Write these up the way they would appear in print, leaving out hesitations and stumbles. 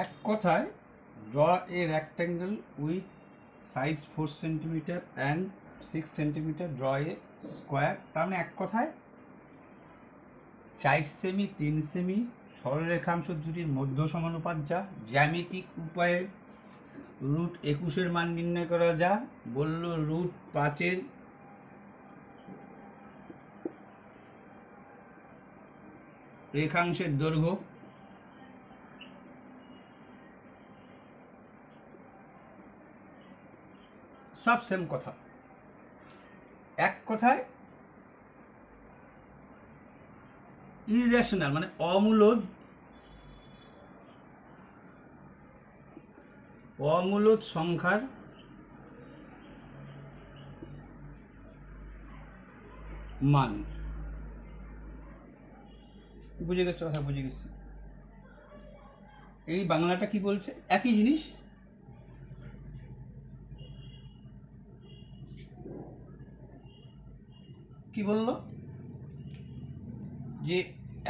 এক কথায় draw a rectangle with sides 4 cm and 6 cm, draw a square। তার মানে এক কথায় 4 সেমি 3 সেমি সরলরেখাংশ দুটির মধ্য সমানুপাত যা, জ্যামিতিক উপায়ে রুট 21-এর মান নির্ণয় করা যা, বলল রুট 5-এর রেখাংশের দৈর্ঘ্য, সব সেম কথা। এক কথায় ইরেশনাল মানে অমূলদ সংখ্যার মান। বুঝে গেছো কথা? বুঝে গেছি। এই বাংলাটা কি বলছে? একই জিনিস, কি বলল যে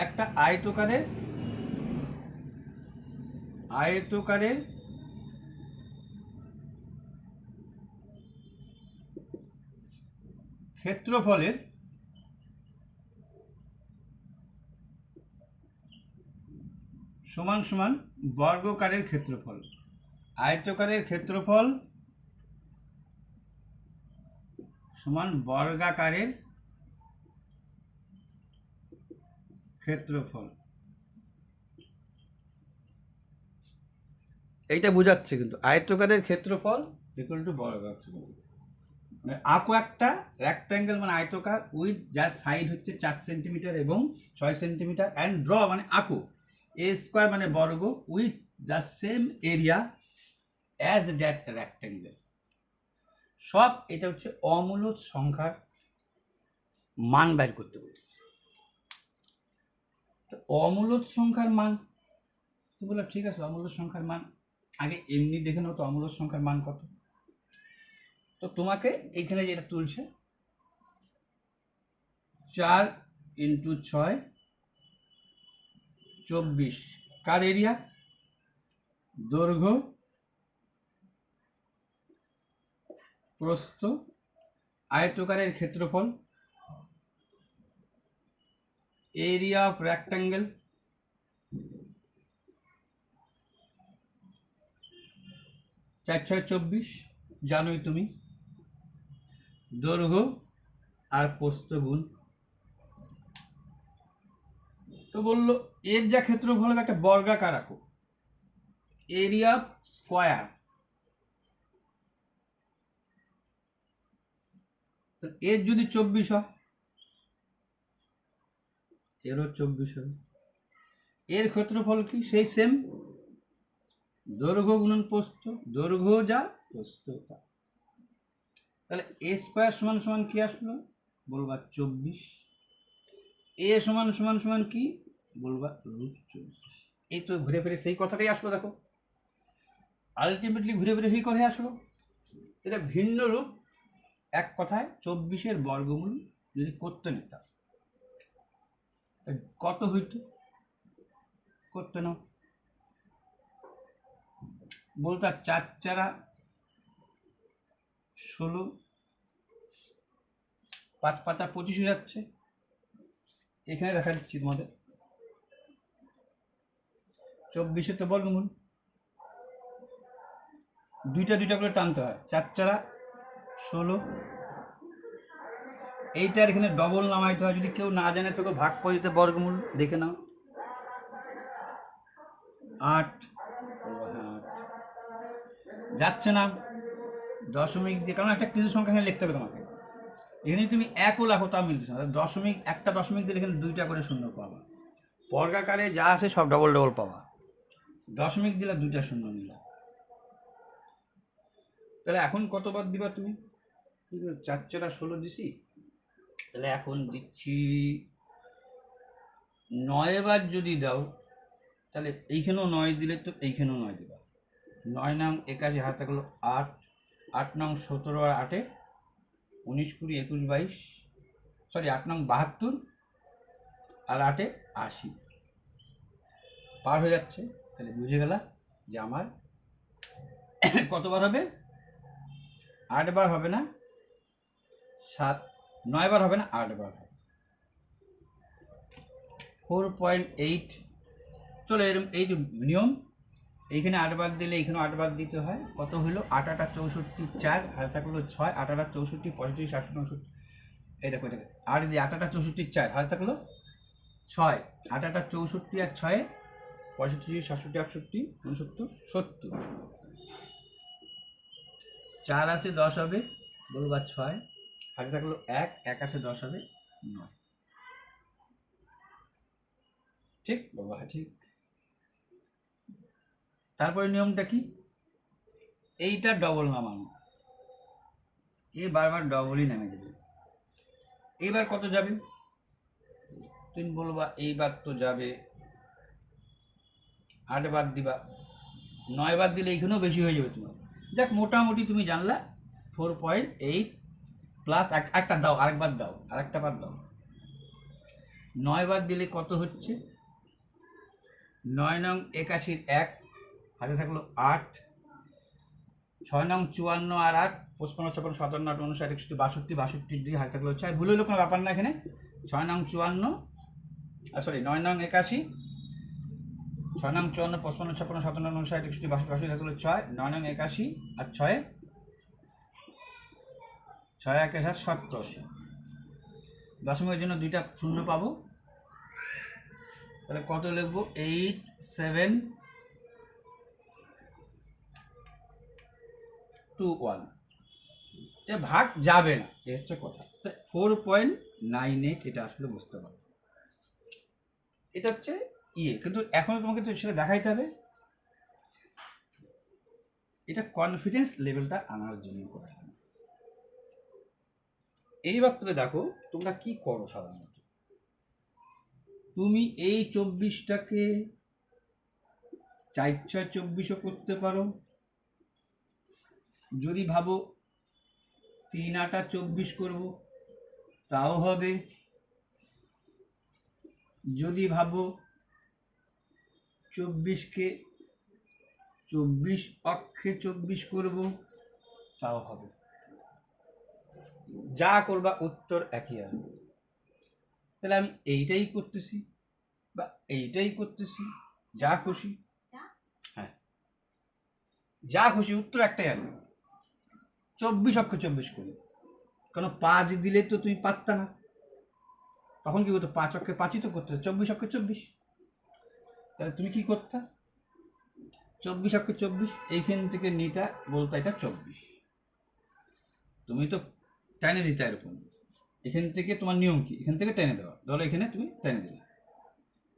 একটা আয়তকারের ক্ষেত্রফলের সমান সমান বর্গাকারের ক্ষেত্রফল। আয়তকারের ক্ষেত্রফল সমান বর্গাকারের ক্ষেত্রফল, এইটা বোঝাচ্ছে কিন্তু আয়তকারের ক্ষেত্রফল ইকুয়াল টু বর্গাকার। মানে আঁকো একটা রেক্ট্যাঙ্গেল মানে আয়তকার উইথ যার সাইড হচ্ছে 4 সেন্টিমিটার এবং 6 সেন্টিমিটার, অ্যান্ড ড্র মানে আঁকো এ স্কোয়ার মানে বর্গ with the same area as that rectangle. সব এটা হচ্ছে অমূলদ সংখ্যার মান বের করতে বলছে। তো অমূলদ সংখ্যার মান, তো বললাম ঠিক আছে অমূলদ সংখ্যার মান আগে এমনি দেখে নাও তো অমূলদ সংখ্যার মান কত। তো তোমাকে এইখানে যেটা তুলছে 4 × 6 24 কার এরিয়া, দৈর্ঘ্য প্রস্থ আয়তকারের ক্ষেত্রফল, এরিয়া অফ রেক্ট্যাঙ্গেল, 4 × 6 24 জানোই তুমি, দৈর্ঘ্য আর প্রস্থ গুণ। তো বললো এর যা ক্ষেত্রফল হবে একটা বর্গাকার আঁকো, এরিয়া স্কোয়ার। এর যদি 24 হয় এরও 24 হবে। এর ক্ষেত্রফল কি সেই সেম, দৈর্ঘ্য গুণন প্রস্থ, দৈর্ঘ্য যা প্রস্থ তা। তাহলে এ স্কোয়ার সমান সমান কি আসলো বলবা 24, এ সমান সমান সমান কি বলবা রুট 24। এই তো ঘুরে ফিরে সেই কথাটাই আসলো। দেখো আলটিমেটলি ঘুরে ফিরে সেই কথাই আসলো। এটা ভিন্ন রূপ, এক কথায় 24-এর বর্গমূল যদি করতে নিতাম কত হইতো, করতে নাও বলতো 4 × 16, 5 × 5 = 25 হয়ে যাচ্ছে। এখানে দেখা দিচ্ছি তোমাদের 24-এর তো বর্গমূল দুইটা করে টানতে হয়, 4 × 16। এইটার এখানে ডবল নামাইতে হয়, যদি কেউ না জানে তোকে ভাগ করে দিতে বর্গমূল দেখে নাও 8, যাচ্ছে না দশমিক দিয়ে, কারণ একটা কিছু সংখ্যা এখানে লিখতে হবে তোমাকে। এখানে তুমি 1ও লেখো তা মিলছে না, দশমিক একটা দশমিক দিলে এখানে 2টা করে শূন্য পাবা। বর্গাকারে যা আছে সব ডবল পাবা, দশমিক দিলে 2টা শূন্য নিলা। তাহলে এখন কতবার দিবা তুমি? 4 × 16 দিছি, তাহলে এখন দিচ্ছি 9 বার যদি দাও তাহলে এইখানেও 9 দিলে তো এইখানেও 9 দিবা। 9 নং 81 হাতে গেলো 8, 8 নং 17 আর 8-এ 19, 20, 21, 22, সরি 8 নং 72 আর 8-এ 80 পার হয়ে যাচ্ছে। তাহলে বুঝে গেলা যে আমার কতবার হবে, 8 বার হবে না, 9 বার হবে না, 8 বার হবে। 4.8 চলো এরকম এই যে নিয়ম, এইখানে 8 বার দিলে এইখানে 8 বার দিতে হয়। কত হলো, 8 8 64 4 আর থাকলো 6, 8 8 64 65 60 69, এই দেখো এটা 8 দিয়ে 8 8 64 4 হাতে থাকলো 6, 8 8 64 আর 6 65 67 68 69 70, 4 আসে 10 হবে, বলবা 6, হাতে থাকলো 1, 1 আসে 10 হবে 9। ঠিক বাবা, ঠিক। তারপরে নিয়মটা কি, এইটা ডবল নামানো, এ বারবার ডবলই নামে দেবে। এইবার কত যাবে, তুমি বলবা এইবার তো যাবে 8 বার দিবা, 9 বার দিলে এইখানেও বেশি হয়ে যাবে তোমার। যাক মোটামুটি তুমি জানলা 4.8 প্লাস একটা দাও, আরেকবার দাও, আরেকটা বার দাও। 9 বার দিলে কত হচ্ছে, 9 নং 81 1 হাতে থাকলো 8, 6 নং 54 আর 8 55 56 57 58 59 62 62 2 হাতে থাকলো 6, ভুল হলো কোনো ব্যাপার না এখানে। 6 নং 54 সরি 9 নং 81, 6 নং 54 55 56 57 59 61 62 62 হাতে থাকলো 6, 9 নং 81 আর 6 6 1 7 87, দশমিকের জন্য দুইটা শূন্য পাবো, তাহলে কত লিখবো, 8 7 2 1, এ ভাগ যাবে না, এ হচ্ছে কথা। 4.98 এটা আসলে বুঝতে পারো, এটা হচ্ছে ইয়ে, কিন্তু এখন তোমাকে তো সেটা দেখাইতে হবে, এটা কনফিডেন্স লেভেলটা আনার জন্য করা হয়। এইবার তুমি দেখো তোমরা কি করো সাধারণত, তুমি এই 24টাকে 4 6 24ও করতে পারো, যদি ভাবো 3 8 24 করব তাও হবে, যদি ভাবো 24কে 24 অক্ষে 24 করব তাও হবে, যা করবা উত্তর একই আসবে। তাহলে আমি এইটাই করতেছি বা এইটাই করতেছি, যা খুশি, হ্যাঁ যা খুশি উত্তর একটাই আসবে। 24 অক্ষে 24 করি, কারণ 5 দিলে তো তুমি পারতা না, তখন কি করতো, 5 অক্ষে 5ই তো করতে, 24 অক্ষে 24, তাহলে তুমি কি করতা, 24 অক্ষে 24 এইখান থেকে নিটা বলতা এটা 24, তুমি তো টেনে দিতে এরকম, এখান থেকে তোমার নিয়ম কি, এখান থেকে টেনে দেওয়া, ধরো এখানে তুমি টেনে দিলে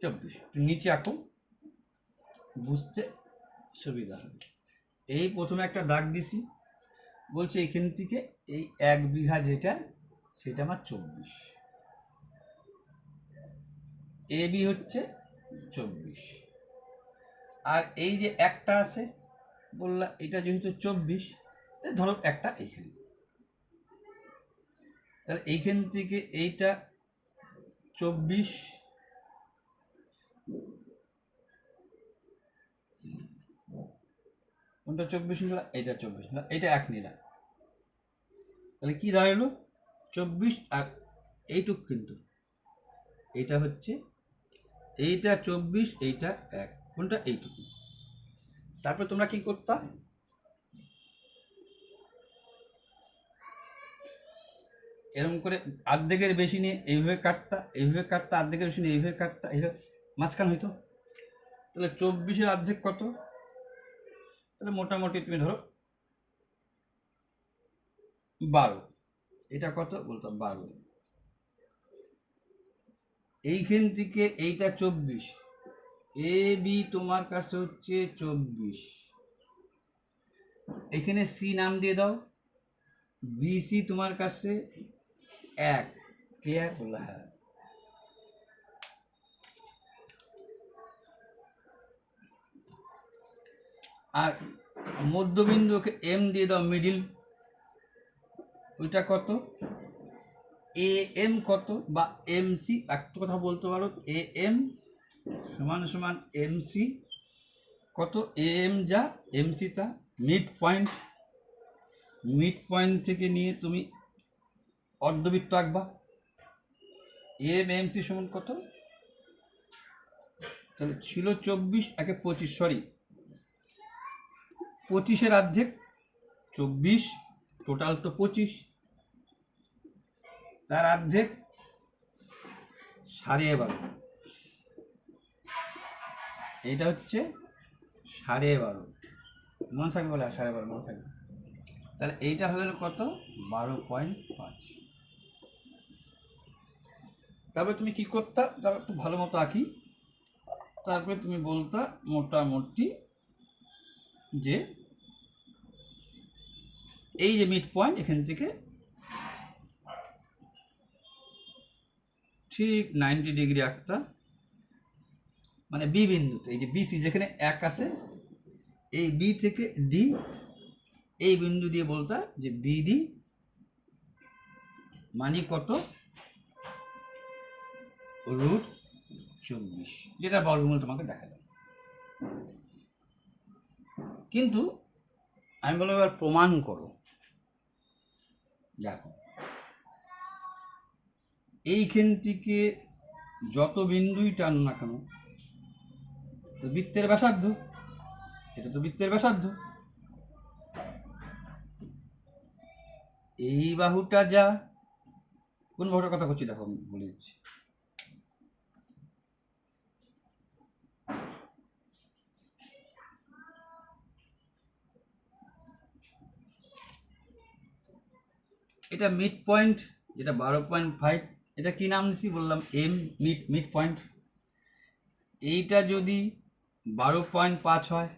24, তুমি নিচে আঁকো, বুঝতে সুবিধা হবে। এই প্রথমে একটা দাগ দিছি, বলছে এখান থেকে এই 1 বিঘা যেটা সেটা আমার 24, এ বি হচ্ছে 24, আর এই যে একটা আছে বললা এটা যেহেতু 24, ধরো একটা এইখানে, তাহলে এইখান থেকে এইটা 24, কোনটা 24 নিলা, এইটা 24 নিলা, এইটা 1 নিলা, তাহলে কি দাঁড়ালো 24, আর এইটুক কিন্তু এইটা হচ্ছে, এইটা 24 এইটা 1, কোনটা এইটুকু। তারপর তোমরা কি করতা, এরকম করে অর্ধেকের বেশি নিয়ে এইভাবে কাটতা, এইভাবে কাটতা, অর্ধেকের বেশি নিয়ে এইভাবে কাটতা, এইভাবে মাঝখান হইতো, তাহলে 24-এর অর্ধেক কত, তাহলে মোটামুটি তুমি ধরো 12, এটা কত বলতো 12, এইখান থেকে এইটা 24, এ বি তোমার কাছে হচ্ছে 24, এখানে সি নাম দিয়ে দাও, বিসি তোমার কাছে 1, ক্লিয়ার বললা, হ্যাঁ। আর মধ্যবিন্দুকে এম দিয়ে দাও, মিডিল, ওইটা কত, এ এম কত বা এম সি, একটা কথা বলতে পারো, এ এম সমান সমান এম সি কত এম যা এমসি তা মিড পয়েন্ট থেকে নিয়ে তুমি অর্ধবৃত্ত আঁকবা। এম এমসি সমান কত, তাহলে ছিল 24, একে 25, সরি 25-এর অর্ধেক 24, টোটাল তো 25, তার অর্ধেক 12.5, এইটা হচ্ছে 12.5, মনে থাকবে বলে 12.5 মনে থাকবে। তাহলে এইটা হয়ে গেল কত, 12.5। তারপরে তুমি কি করতা, তারপর একটু ভালো মতো আঁকি, তারপরে তুমি বলতা মোটামুটি যে এই যে মিড পয়েন্ট এখান থেকে ঠিক 90 ডিগ্রি আঁকতা, মানে বি বিন্দুতে, এই যে বিসি যেখানে 1 আছে, এই বি থেকে ডি, এই বিন্দু দিয়ে বলতা যে বিডি মানে কত, √24, যেটা বর্গমূল তোমাকে দেখা যাবে। কিন্তু আমি বলবো এবার প্রমাণ করো। দেখো এইখান থেকে যত বিন্দুই টান না কেন, বৃত্তের ব্যাসার্ধ, এটা তো বৃত্তের ব্যাসার্ধ, এই বাহুটা যা, কোন বাহুটার কথা করছি দেখো আমি বলে দিচ্ছি, এটা মিড পয়েন্ট, যেটা 12.5, এটা কি নাম দিছি বললাম, এম মিড পয়েন্ট। এইটা যদি 12.5 হয়,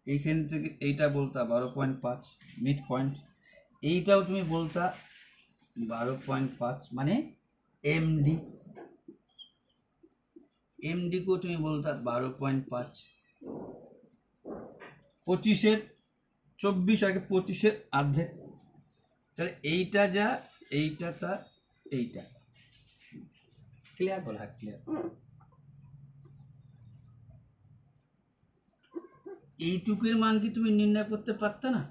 এইখান থেকে এইটা বলতা 12.5 মিড পয়েন্ট, এইটাও তুমি বলতা 12.5 মানে এমডি, এমডিকেও তুমি বলতা 12.5। 25-এর 24 আগে 25-এর অর্ধেক, তাহলে এইটা যা, এইটা তা, এইটা ক্লিয়ার বলা, ক্লিয়ার। এইটুকুর মান কি তুমি নির্ণয় করতে পারতে না,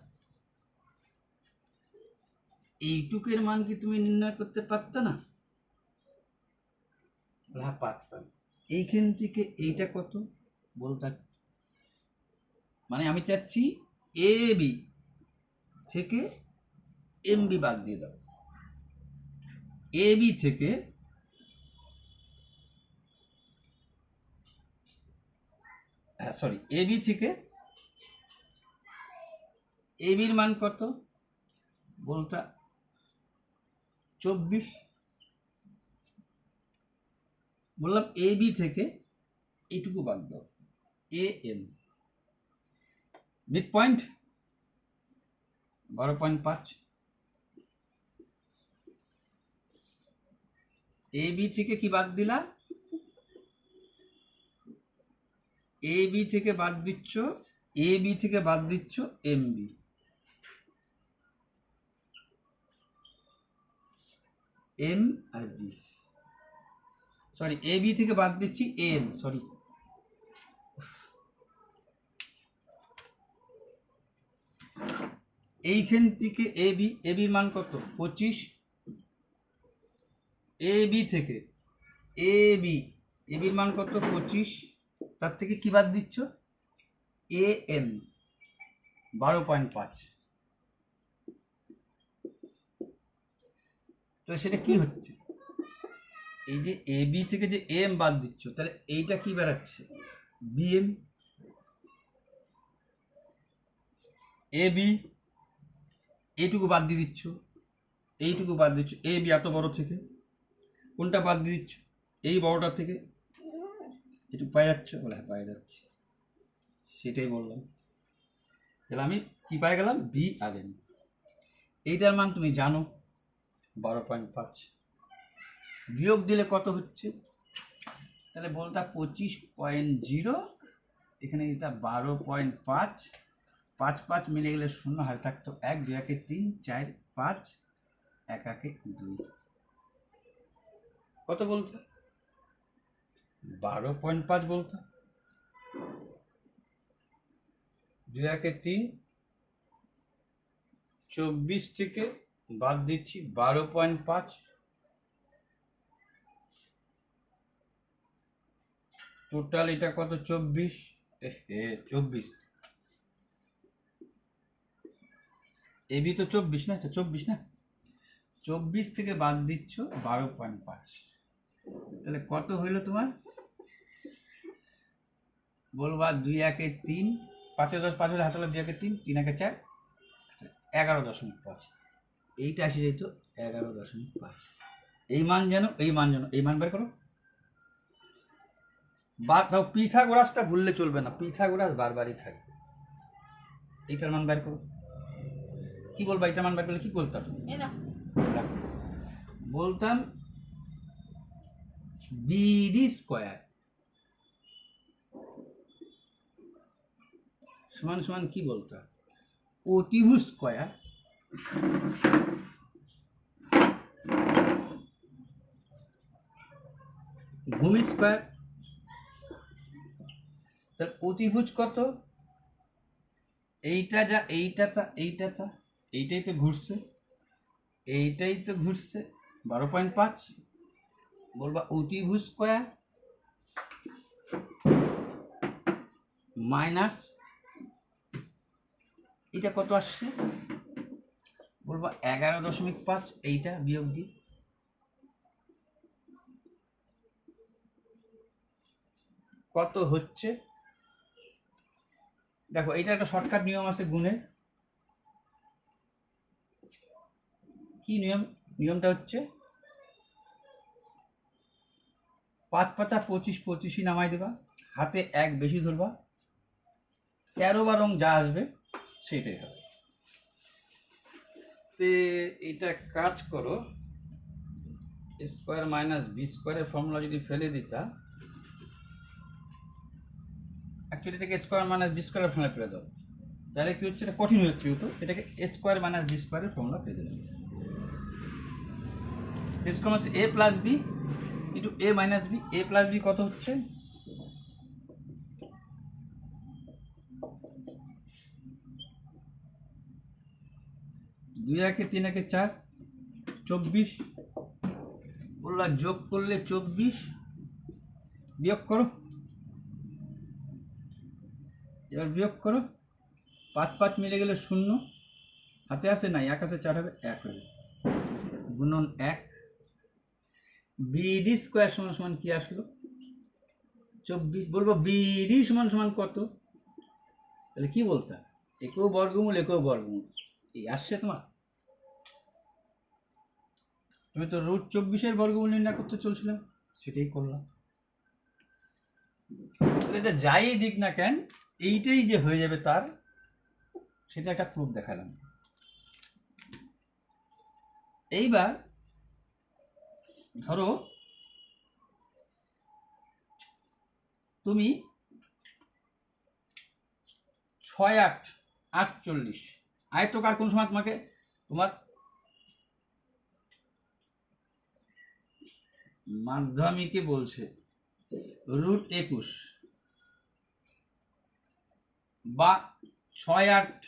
এইটুকুর মান কি তুমি নির্ণয় করতে পারতে না, হ্যাঁ পারতাম। এইখান থেকে এইটা কত বলতে, মানে আমি চাচ্ছি এ বি থেকে এমবি বাদ দিয়ে দাও, এ বি থেকে সরি এ বি থেকে এ বির মান কত বলতা 24, বললাম এ বি থেকে এইটুকু বাদ দাও, A M mid point 12.5, A B থেকে কি বাদ দিলা, এ বি থেকে বাদ দিচ্ছ, এ বি থেকে বাদ দিচ্ছ MB, M R B, sorry এ বি থেকে বাদ দিচ্ছি এম, সরি এইখান থেকে এ বির মান কত 25, এ বি থেকে এ বির মান কত 25, তার থেকে কি বাদ দিচ্ছ এ এম 12.5, তো সেটা কি হচ্ছে, এই যে এ বি থেকে যে এম বাদ দিচ্ছ, তাহলে এইটা কি বেরাচ্ছে বিএম, এ বি এইটুকু বাদ দিয়ে দিচ্ছ, এইটুকু বাদ দিচ্ছ, এ বি এত বড় থেকে কোনটা বাদ দিয়ে দিচ্ছ, এই বড়টার থেকে একটু পাই যাচ্ছ, বলে হ্যাঁ পাই যাচ্ছে, সেটাই বললাম। তাহলে আমি কি পাই গেলাম, বি আর এম, এইটার মান তুমি জানো 12.5, বিয়োগ দিলে কত হচ্ছে, তাহলে বলতা 25.0, এখানে দিতা 12.5, 5 মিলে গেলে 0 হাতে থাকতো 1, 2 একে 3, 4, 5, 1 একে 2, কত বলতো 12.5 বলতো। 2×3, 24 থেকে বাদ দিচ্ছি 12.5, টোটাল এটা কত 24, 24 এবি তো 24 না, 24 না, 24 থেকে বাদ দিচ্ছ 12.5, তাহলে কত হইল তোমার? বলবা 2×3, 5×10 5 হলে হাতে 2×3, 3×4, 11.5, এইটা আসে যেত 11.5। এই মান যেন এই মান বের করো। বাদ দাও, পিথাগোরাসটা ভুললে চলবে না, পিথাগোরাস বারবারই থাকে। এইটার মান বের করো। কি বলবা এইটার মান বের করলে কি বলতাম? বলতাম বিডি স্কয়ার সমান সমান কি বলতাম? অতিভুজ স্কয়ার ভূমি স্কয়ার। তাহলে অতিভুজ কত? এইটা যা এইটাই তো ঘুরছে, এইটাই তো ঘুরছে 12.5। বলবা অতিভুজ স্কয়ার মাইনাস এটা কত আসছে? বলবা 11.5, এইটা বিয়োগ দি, কত হচ্ছে? দেখো এইটা একটা শর্টকাট নিয়ম আছে গুণের। কি নিয়ম? নিয়মটা হচ্ছে 5×5 25, 25ই নামাই দেবা, হাতে 1 বেশি ধরবা, 13 যা আসবে সেটাই হবে। তে এটা কাজ করো, স্কয়ার মাইনাস বি স্কয়ারের ফর্মুলা যদি ফেলে দিতা, অ্যাকচুয়ালি এটাকে স্কয়ার মাইনাস বি স্কয়ারের ফর্মুলা ফেলে দাও, তাহলে কি হচ্ছে? এটা কঠিন হচ্ছে, তো এটাকে স্কয়ার মাইনাস বি স্কয়ারের ফর্মুলা ফেলে দিলাম। স্কয়ার হচ্ছে এ প্লাস বি ইন্টু এ মাইনাস বি। এ প্লাস বি কত হচ্ছে? দুই একে 3×4, 24। বললা যোগ করলে 24, বিয়োগ করো, এবার বিয়োগ করো, 5 মিলে গেলে 0, হাতে আসে নাই, 1 আছে 4 হবে 1 হবে, গুণন 1। বিডি স্কয়ার সমান সমান কি আসলো? 24। বলবো বিডি সমান সমান কত? তাহলে কি বলতে? একেও বর্গমূল একেও বর্গমূল, এই আসছে তোমার। তুমি তো √24 বর্গমূল নির্ণয় করতে চলছিলাম, সেটাই করলাম। এটা যাই দিক না কেন, এইটাই যে হয়ে যাবে তার, সেটা একটা প্রুফ দেখালাম। এইবার ধরো তুমি 6×8 = 48 আয়তকার কোন সময় তোমাকে তোমার মাধ্যমিকে বলছে √21 বা 6×8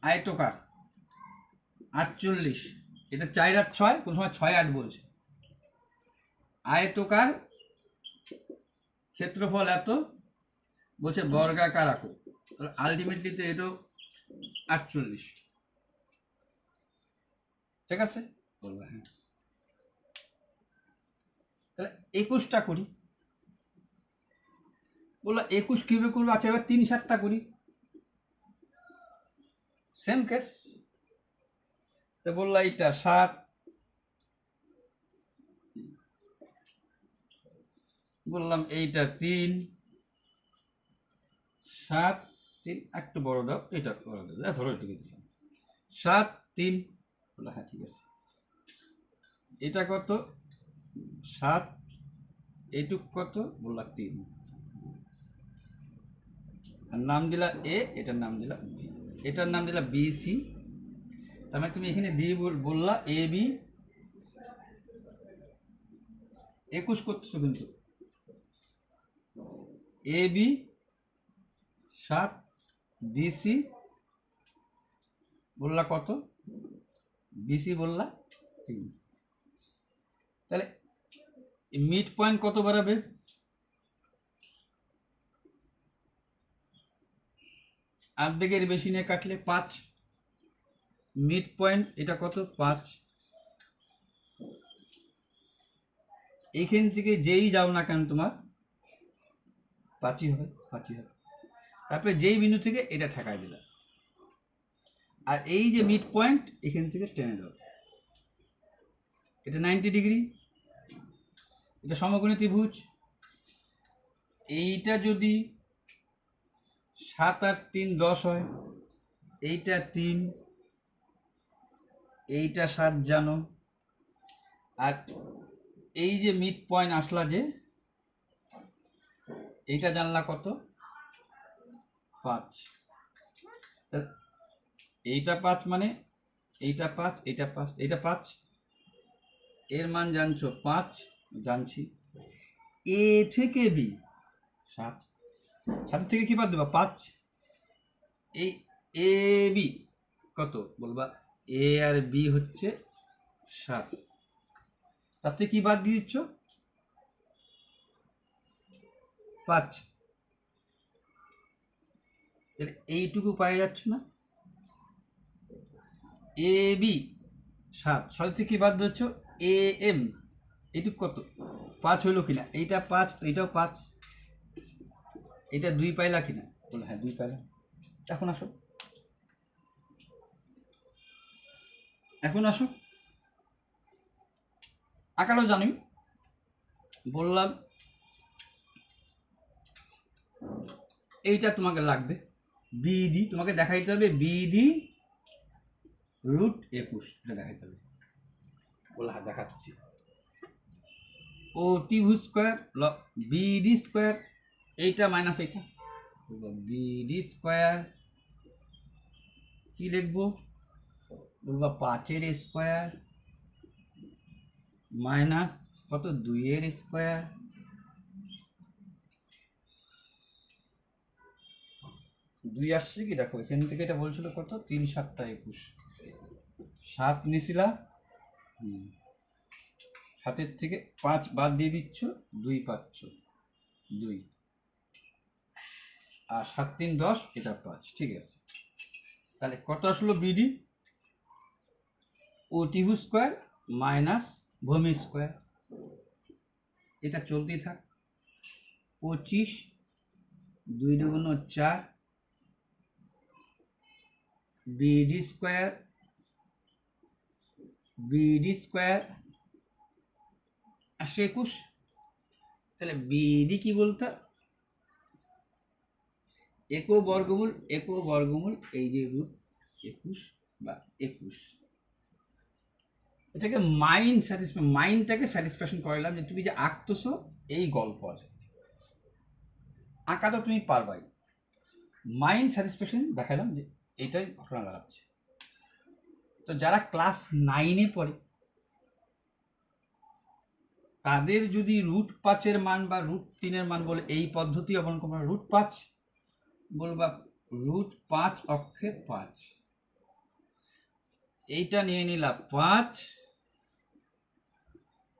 আয়তকার 48, এটা 4×6 কোন সময় 6×8 বলছে, আয়তকার ক্ষেত্রফল এত, বলছে বর্গাকার আঁকো, তাহলে আলটিমেটলি তো এটাও 48। ঠিক আছে, বলবা হ্যাঁ। তাহলে 21টা করি, বললো 21 কিভাবে করবো? আচ্ছা এবার 3×7 করি, সেম কেস। তো বললো এইটা 7, বললাম এইটা 3, 7 3, একটু বড় দাও, এটা বড় দাও, ধরো এটুকু দিলাম 7 3, বললো হ্যাঁ ঠিক আছে। এটা কত? 7, এইটুক কত? বললাম 3, আর নাম দিলা এ, এটার নাম দিলা বি, এটার নাম দিলা বি সি। তার মানে তুমি এখানে দিয়ে বললা এ বি 21 করতেছো, কিন্তু এ বি 7 বিসি বললা কত, বিসি বললা 3, তাহলে মিড পয়েন্ট কত বাড়াবে, অর্ধেকের বেশি নিয়ে কাটলে 5, মিড পয়েন্ট এটা কত 5, এইখান থেকে যেই যাও না কেন তোমার 5ই হবে, 5ই হবে। তারপরে যেই বিন্দু থেকে এটা ঠেকায় দিলাম, আর এই যে মিড পয়েন্ট এখান থেকে টেনে দাও, এটা 90 ডিগ্রি, এটা সমকোণী ত্রিভুজ। এইটা যদি 7 আর 3 10 হয়, এইটা 3, এইটা 7 জানো, আর এই যে মিড পয়েন্ট আসলা যে এইটা জানলা কত 5, এইটা 5 মানে এইটা 5, এইটা 5, এইটা 5, এর মান জানছো 5, জানছি। এ থেকে বি 7, 7 থেকে কি বাদ দেবা 5, এই এ বি কত বলবা, এ আর বি হচ্ছে 7, তার থেকে কি বাদ দিয়ে দিচ্ছ 5, তাহলে এইটুকু পাওয়া যাচ্ছে না, এ বি 7, 7 থেকে কি বাদ দিচ্ছ এ এম, এইটুকু কত 5 হইলো কিনা, এইটা 5 তো এইটাও 5, এটা 2 পাইলা কিনা, বলে হ্যাঁ 2 পাইলাম। এখন আসো, এখন আসো, আঁকালো জানি বললাম, এইটা তোমাকে লাগবে বিডি, তোমাকে দেখাইতে হবে বিডি রুট 21, এটা দেখাইতে হবে, বলে হ্যাঁ দেখাচ্ছি। ও ত্রিভুজ স্কোয়ার বিডি স্কোয়ার, এইটা মাইনাস এইটা, বিডি স্কোয়ার কি লিখবো, বলবা 5 এর স্কোয়ার মাইনাস কত 2 এর স্কোয়ার, দুই আসছে কি দেখো, এখান থেকে এটা বলছিল কত 3 7 21, 7 নিছিলা, 7-এর থেকে 5 বাদ দিয়ে দিচ্ছ, 2 পাচ্ছ, 2 আর 7 3 10, এটা 5, ঠিক আছে। তাহলে কত আসলো বিডি, ও ত্রিভুজ স্কোয়ার মাইনাস ভূমি স্কোয়ার, এটা চলতেই থাক, 25 2 দুগুণ 4 বিডি স্কোয়ার, বিডি স্কোয়ার আসছে 21, তাহলে বিডি কি বলতো একো বর্গমূল, একো বর্গমূল এই যে রুট 21 বা 21, এটাকে মাইন্ডটাকে স্যাটিসফ্যাকশন করালাম যে তুমি যে আঁকতেছো এই গল্প আছে, আঁকা তো তুমি পারবাই, মাইন্ড স্যাটিসফ্যাকশন দেখালাম যে এটাই ঘটনা দাঁড়াচ্ছে। তো যারা ক্লাস 9-এ পড়ে তাদের যদি রুট 5-এর মান বা রুট 3-এর মান বলে এই পদ্ধতি অবলম্বন করবা, রুট 5 বলবা রুট 5 অক্ষে 5, এইটা নিয়ে নিলা 5,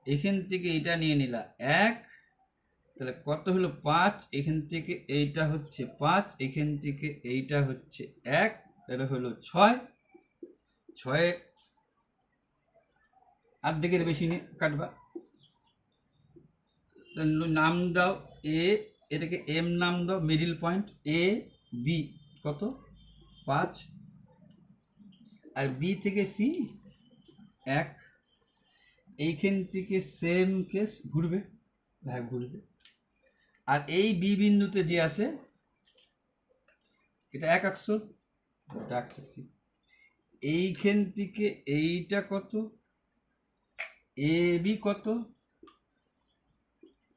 এখান থেকে এইটা নিয়ে নিলা 1, তাহলে কত হলো 5, এখান থেকে এইটা হচ্ছে 5, এখান থেকে এইটা হচ্ছে 1, তাহলে হলো 6, 6 অর্ধেকের বেশি নিয়ে কাটবা, নাম দাও এ, এটাকে এম নাম দাও, মিডিল পয়েন্ট এ বি কত 5, আর বি থেকে সি 1, এইখান থেকে সেম কেস ঘুরবে, হ্যাঁ ঘুরবে, আর এই বি বিন্দুতে যে আছে এটা 1 অক্ষ, এটা আঁকতেছি, এইখান থেকে এইটা কত এ বি কত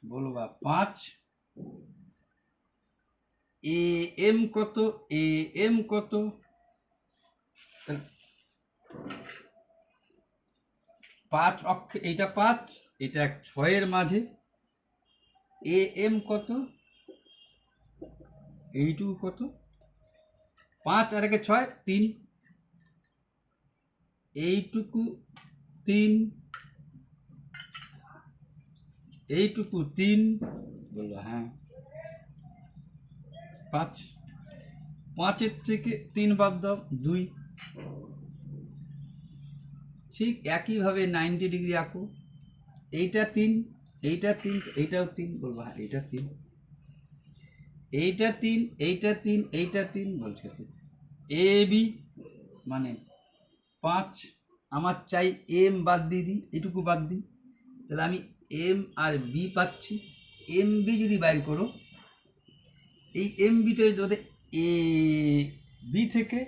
বলবা 5, এ এম কত, এ এম কত, 5 অক্ষে এইটা 5, এটা 6-এর মাঝে, এ এম কত, এইটুকু কত 5 আর 1 6, 3, এইটুকু 3, এইটুকু 3, বললো হ্যাঁ 5, 5-এর থেকে 3 বাদ দাও 2। ঠিক একইভাবে 90 ডিগ্রি আঁকো, এইটা 3, এইটা 3, এইটাও 3, বলবো হ্যাঁ এইটা 3, এইটা 3, এইটা 3, এইটা 3, বলছে এ বি মানে 5। আমার চাই এম বাদ দিয়ে দিই, এইটুকু বাদ দিই, তাহলে আমি এম আর বি পাচ্ছি। এম বি যদি বাইর করো, এই এম বিটা যদি এ বি থেকে,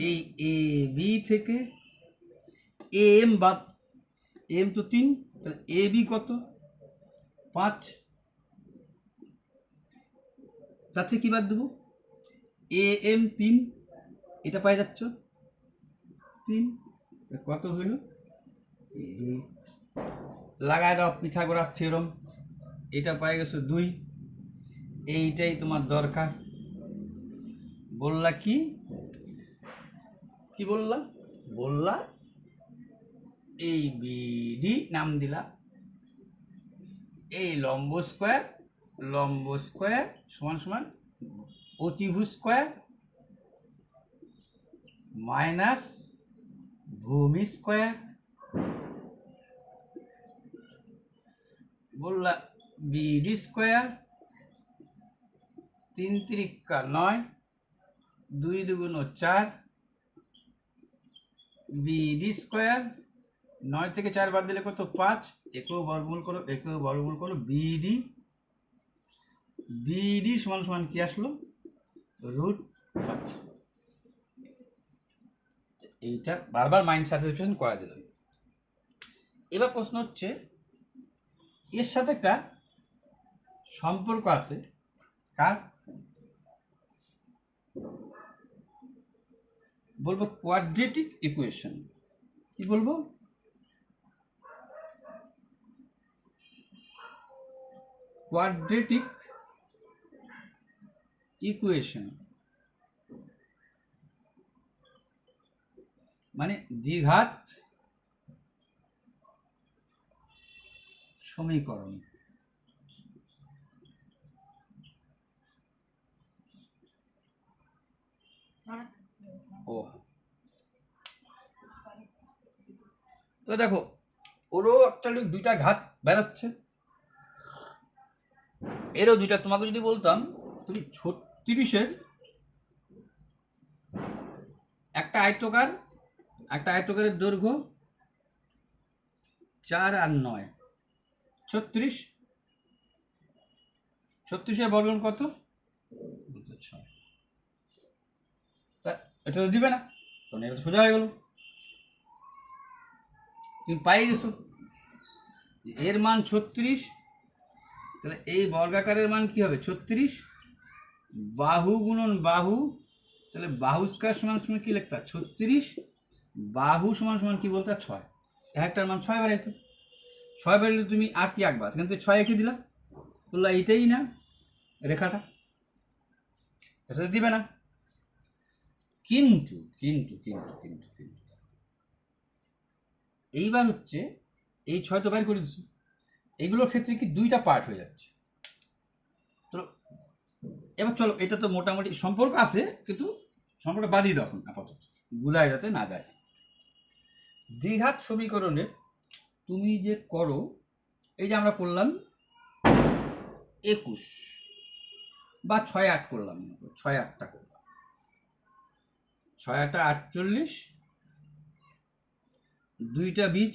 এই এ বি থেকে এম বাদ, এম তো 3, তাহলে এ বি কত 5, তার থেকে কী বাদ দেবো এ এম 3, এটা পাই যাচ্ছ 3, কত হইল 2। লাগায় দাও পিথাগোরাস থিওরেম, এটা পাই গেছো 2। এইটাই তোমার দরকার। বললা কি কি বললা, বললা এই বিডি নাম দিলা, এই লম্ব স্কোয়ার, লম্ব স্কোয়ার সমান সমান অতিভুজ স্কোয়ার মাইনাস ভূমি স্কোয়ার, বললা বিডি স্কোয়ার 3 3 9, 2 2 4, বিডি স্কোয়ার 9 থেকে 4 বাদ দিলে কত 5, একেও বর্গমূল করো, একেও বর্গমূল করো, বিডি, বিডি সমান সমান কি আসলো √5। এইটা বারবার মাইন্ড সাবস্টিটিউশন করা দিল। এবার প্রশ্ন হচ্ছে এর সাথে একটা সম্পর্ক আছে, কার বলবো কোয়াড্রেটিক ইকুয়েশন। কি বলবো কোয়াড্রেটিক ইকুয়েশন, মানে দ্বিঘাত সমীকরণ। ও তো দেখো ওরও একটা দুইটা ঘাত বেরোচ্ছে, এরও দুইটা। তোমাকে যদি বলতাম তুমি 36-এর একটা আয়তকার, একটা আয়তকারের দৈর্ঘ্য 4 আর 9, 36, 36-এর বর্গমূল কত 6, তা এটা তো দিবে না, কারণ এটা সোজা হয়ে গেল। তুমি পাই গেছো এর মান 36, তাহলে এই বর্গাকারের মান কি হবে 36, বাহু গুণন বাহু, তাহলে বাহু স্কয়ার সমান সমান কি লিখতা 36, বাহু সমান সমান কি বলতা 6, একটার মান 6 বেরাইতো, 6 বেরোলে তুমি আর কি আঁকবা, কিন্তু 6 এঁকে দিলা, বললা এইটাই না রেখাটা, এটা তো দিবে না। কিন্তু কিন্তু কিন্তু কিন্তু কিন্তু এইবার হচ্ছে এই 6 তো বাইর করে দিচ্ছি, এইগুলোর ক্ষেত্রে কি দুইটা পার্ট হয়ে যাচ্ছে। তো এবার চলো, এটা তো মোটামুটি সম্পর্ক আছে, কিন্তু সম্পর্ক বাদই দাও এখন আপাতত, গুলায় যাতে না যায়। দ্বিঘাত সমীকরণে তুমি যে করো, এই যে আমরা করলাম 21 বা 6 8 করলাম, 6 8টা করলাম, 6 8 48, দুইটা বীজ,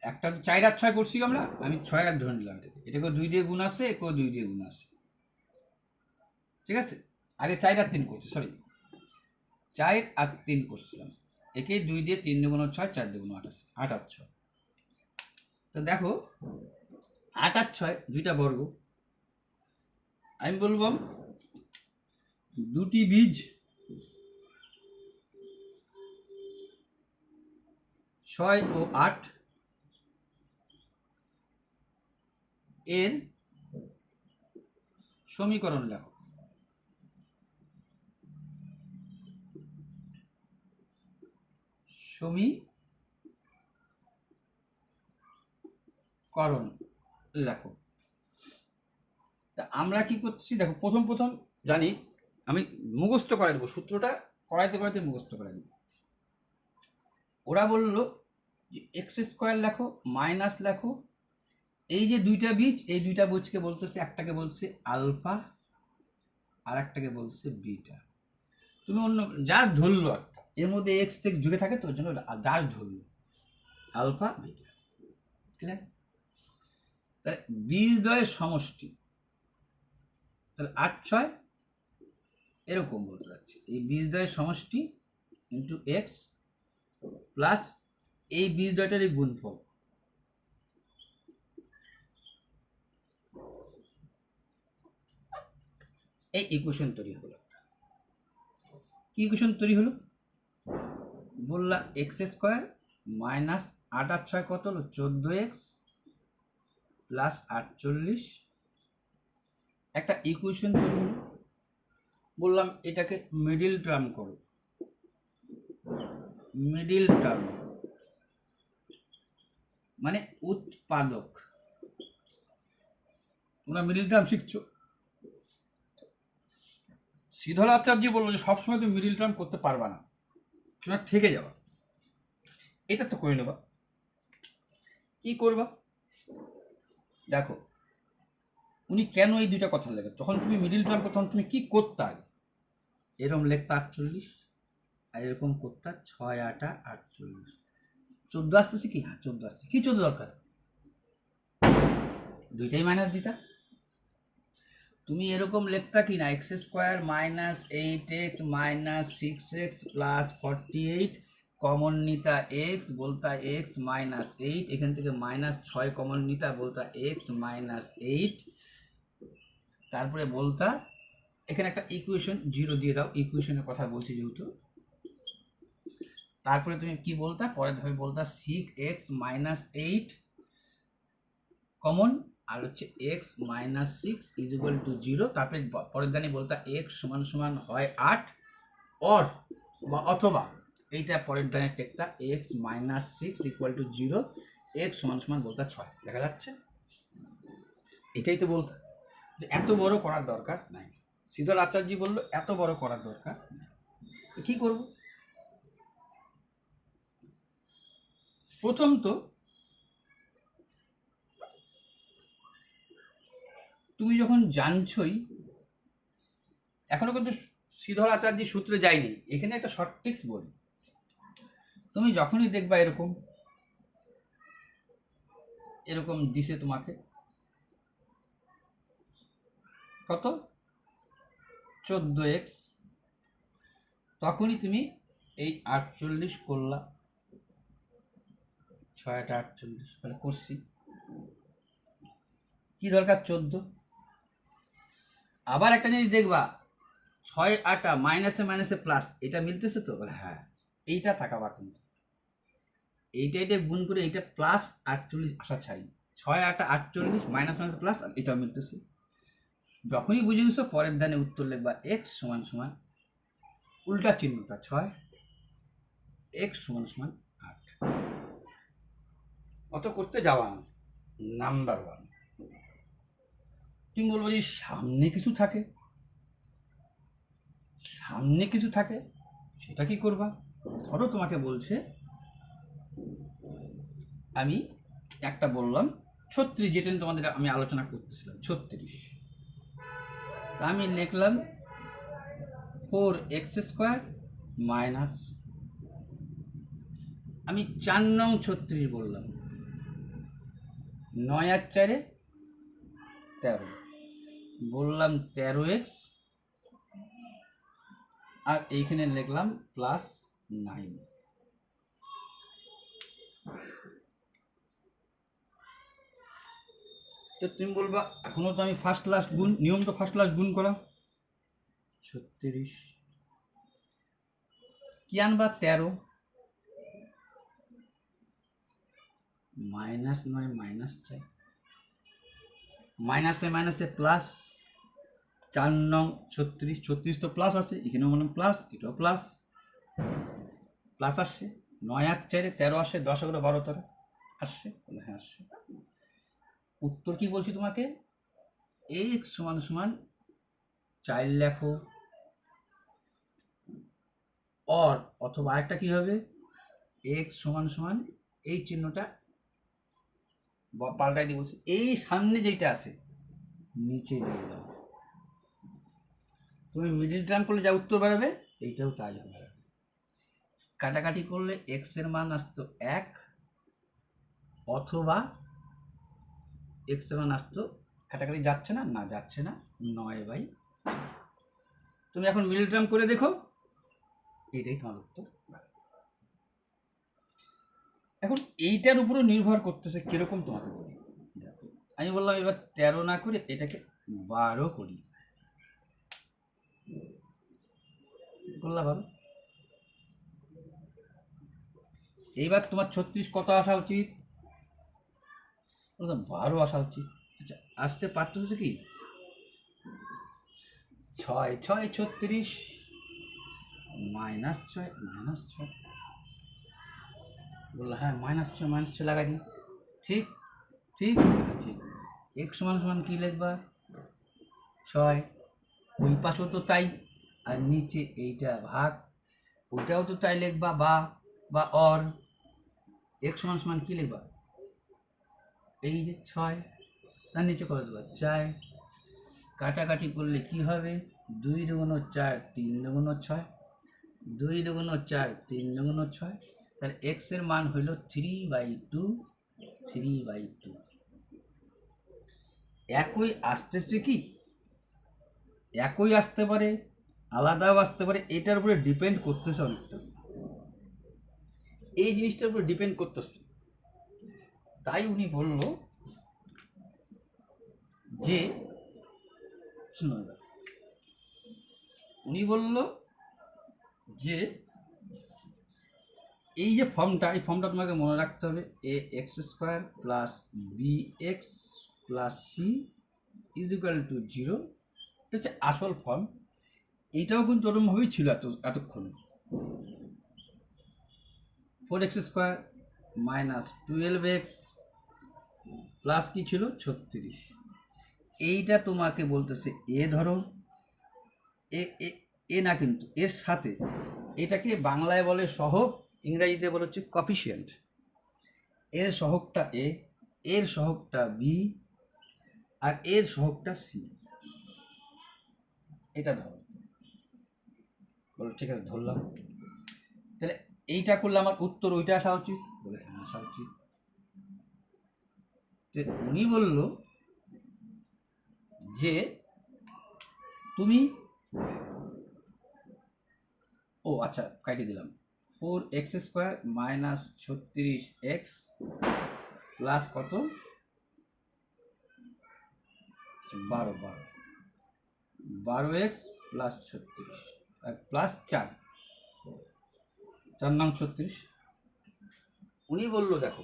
একটা 4 আর 6 করছি আমরা, আমি 6 আর ধরে নিলাম, এটাকে 2 দিয়ে গুণ আছে, একেও 2 দিয়ে গুণ আছে, ঠিক আছে। আগে 4 আর 3 করছি, সরি 4 আর 3 করছিলাম, একে 2 দিয়ে 3 দুগুণ 6, 4 দুগুণ 8 আছে, 8 আর 6। তো দেখো 8 আর 6 দুইটা বর্গ, আমি বলবো দুটি বীজ 6 ও 8 এর সমীকরণ লেখো। সমীকরণ লেখো। তা আমরা কি করছি দেখো, প্রথম জানি আমি মুখস্থ করে দেবো, সূত্রটা করাইতে মুখস্থ করে দেবো। ওরা বললো যে এক্স স্কোয়ার লেখো মাইনাস লেখো, এই যে দুইটা বীজ, এই দুইটা বীজকে বলতেছে, একটাকে বলছে আলফা আর একটাকে বলছে বিটা। তুমি অন্য যার ধরলো একটা, এর মধ্যে এক্স টেক্স যুগে থাকে তো, ওর জন্য যার ধরলো আলফা বিটা। ক্লিয়ার? তাহলে বীজদ্বয়ের সমষ্টি, তাহলে 8 6 এরকম বলতে যাচ্ছে, এই বীজদ্বয়ের সমষ্টি ইন্টু এক্স প্লাস এই বীজদ্বয়টারই গুণফল। এই ইকুয়েশন তৈরি হলো। কি ইকুয়েশন তৈরি হলো? বললা এক্স স্কোয়ার মাইনাস 8 আর 6 কত হলো 14x প্লাস 48, একটা ইকুয়েশন তৈরি হলো। বললাম এটাকে মিডিল টার্ম করো, মিডিল টার্ম মানে উৎপাদক। তোমরা মিডিল টার্ম শিখছো। শ্রীধর আচার্য বললো যে সবসময় তুমি মিডিল টার্ম করতে পারবা না, তোমরা ঠেকে যাবা। এটা তো করে নেবা। কি করবা দেখো, উনি কেন এই দুইটা কথা লেখে, যখন তুমি মিডিল টার্ম তখন তুমি কি করতে আগে, এরকম লেখতা 48 আর এরকম করতা 6 8 48, 14 আসতেছে কি? হ্যাঁ 14 আসছে। কি 14 দরকার? দুইটাই মাইনাস দিতা। তুমি এরকম লেখতা কি না, x square minus 8x minus 6x plus 48, common নিতা এক্স, বলতা এক্স মাইনাস 8, এখান থেকে মাইনাস 6 কমন নিতা, বলতা এক্স মাইনাস 8, তারপরে বলতা এখানে একটা ইকুয়েশন 0 দিয়ে দাও, ইকুয়েশনের কথা বলছি যেহেতু। তারপরে তুমি কি বলতা, পরের ধাপে বলতা 6x মাইনাস 8 কমন, আর হচ্ছে x minus 6 is equal to 0। তারপরে পরের দানি বলতা x সমান সমান হয় 8 অর বা অথবা এইটা পরের দানের টেকটা x minus 6 equal to 0, x সমান সমান বলতা 6। দেখা যাচ্ছে? এটাই তো বলতা যে এত বড় করার দরকার নাই। শ্রীধর আচার্য বললো এত বড় করার দরকার নাই। তো কি করব? প্রথম তো তুমি যখন জানছই, এখনো কিন্তু শ্রীধর আচার্য সূত্রে যায়নি, এখানে একটা শর্ট ট্রিক্স বলি। তুমি যখনই দেখবা এরকম এরকম দিছে তোমাকে কত 14x, তখনই তুমি এই 48 করলা, 6 8 48 তাহলে করছি। কি দরকার 14। আবার একটা জিনিস দেখবা 6 8 মাইনাসে মাইনাসে প্লাস, এটা মিলতেছে তো, বলে হ্যাঁ এইটা থাকাবা, কিন্তু এইটা গুণ করে এইটা প্লাস 48 আসা চাই। 6 8 48 মাইনাস মাইনাস প্লাস, এটা মিলতেছে। যখনই বুঝে গেছো পরের দানে উত্তর লিখবা x সমান সমান উল্টা চিহ্নটা 6, x সমান সমান 8। অত করতে যাওয়া না। নাম্বার 1, তুমি বলবো যে সামনে কিছু থাকে, সামনে কিছু থাকে, সেটা কি করবা? ধরো তোমাকে বলছে, আমি একটা বললাম 36, যেটা তোমাদের আমি আলোচনা করতেছিলাম 36, তা আমি লিখলাম 4x স্কোয়ার মাইনাস, আমি 4 নং 36 বললাম, 9 আর 4 13, বললাম 13x, আর এইখানে লিখলাম প্লাস 9। তো তুমি বলবা এখনো তো আমি ফার্স্ট লাস্ট গুণ, নিয়ম তো ফার্স্ট লাস্ট গুণ করা। 36 কি আনবা 13, মাইনাস 9 মাইনাস 4, মাইনাসে মাইনাসে প্লাস, 4 নং 36, 36 তো প্লাস আছে, এখানেও মানে প্লাস, এটাও প্লাস, প্লাস আসছে। 9 আর 4 13 আসে, 10 এগুলো 12 13 আসছে, বলে হ্যাঁ আসছে। উত্তর কি বলছি তোমাকে, x সমান সমান চাইল্ড লেখো, অর অথবা আরেকটা কি হবে, x সমান সমান এই চিহ্নটা পাল্টাই দিয়ে বলছি, এই সামনে যেটা আছে নিচে দিয়ে দাও। তুমি মিডিল টার্ম করলে যা উত্তর বেরোবে এইটাও তাই হবে। কাটাকাটি করলে x এর মান আসতো 1, অথবা x এর মান আসতো, কাটাকাটি যাচ্ছে না, না যাচ্ছে না, 9/। তুমি এখন মিডল টার্ম করে দেখো, এইটাই তোমার উত্তর। এখন এইটার উপরও নির্ভর করতেছে কিরকম তোমাকে বলি। আমি বললাম এবার 13 না করে এটাকে 12 করি, বললাম 12। এইবার তোমার 36 কত আসা উচিত, 12 আসা উচিত। আচ্ছা, আসতে পারতেছে কি, 6 6 36 -6 বললো হ্যাঁ -6 লাগাই দিই, ঠিক ঠিক ঠিক। x সমান সমান কি লিখবা, 6, ওই পাশেও তো তাই, আর নিচে এইটা ভাগ, ওইটাও তো তাই লিখবা, বা অর x সমান সমান কি লিখবা, এই যে 6, তার নিচে করে দেবা 4। কাটাকাটি করলে কি হবে, 2 দুগুণ 4 3 দুগুণ 6, 2 দুগুণ 4 3 দুগুণ 6, তাহলে x এর মান হইল 3/2, 3/2। একই আসতেছে কি, একই আসতে পারে, আলাদাও আসতে পারে, এটার উপরে ডিপেন্ড করতেছে অনেকটা, এই জিনিসটার উপরে ডিপেন্ড করতেছে। তাই উনি বলল যে, শুনুন, উনি বলল যে এই যে ফর্মটা, এই ফর্মটা তোমাকে মনে রাখতে হবে, ax² plus bx plus c is equal to 0, এটা হচ্ছে আসল ফর্ম। এইটাও কিন্তু ওরকমভাবেই ছিল এতক্ষণ। 4x² মাইনাস 12x প্লাস কি ছিল 36, এইটা তোমাকে বলতেছে এ ধরো, এ না কিন্তু এর সাথে এটাকে বাংলায় বলে সহগ, ইংরেজিতে বলে হচ্ছে কফিসিয়েন্ট। এর সহগটা এ, এর সহগটা বি, আর এর সহগটা সি, এটা ধরো। বলো ঠিক আছে ধরলাম, তাহলে এইটা করলে আমার উত্তর ওইটা আসা উচিত, বলে হ্যাঁ আসা উচিত। উনি বলল যে তুমি, ও আচ্ছা কাটিয়ে দিলাম, 4x² মাইনাস 36x প্লাস কত 12x প্লাস 36 আর প্লাস 4 নং 36। উনি বলল দেখো,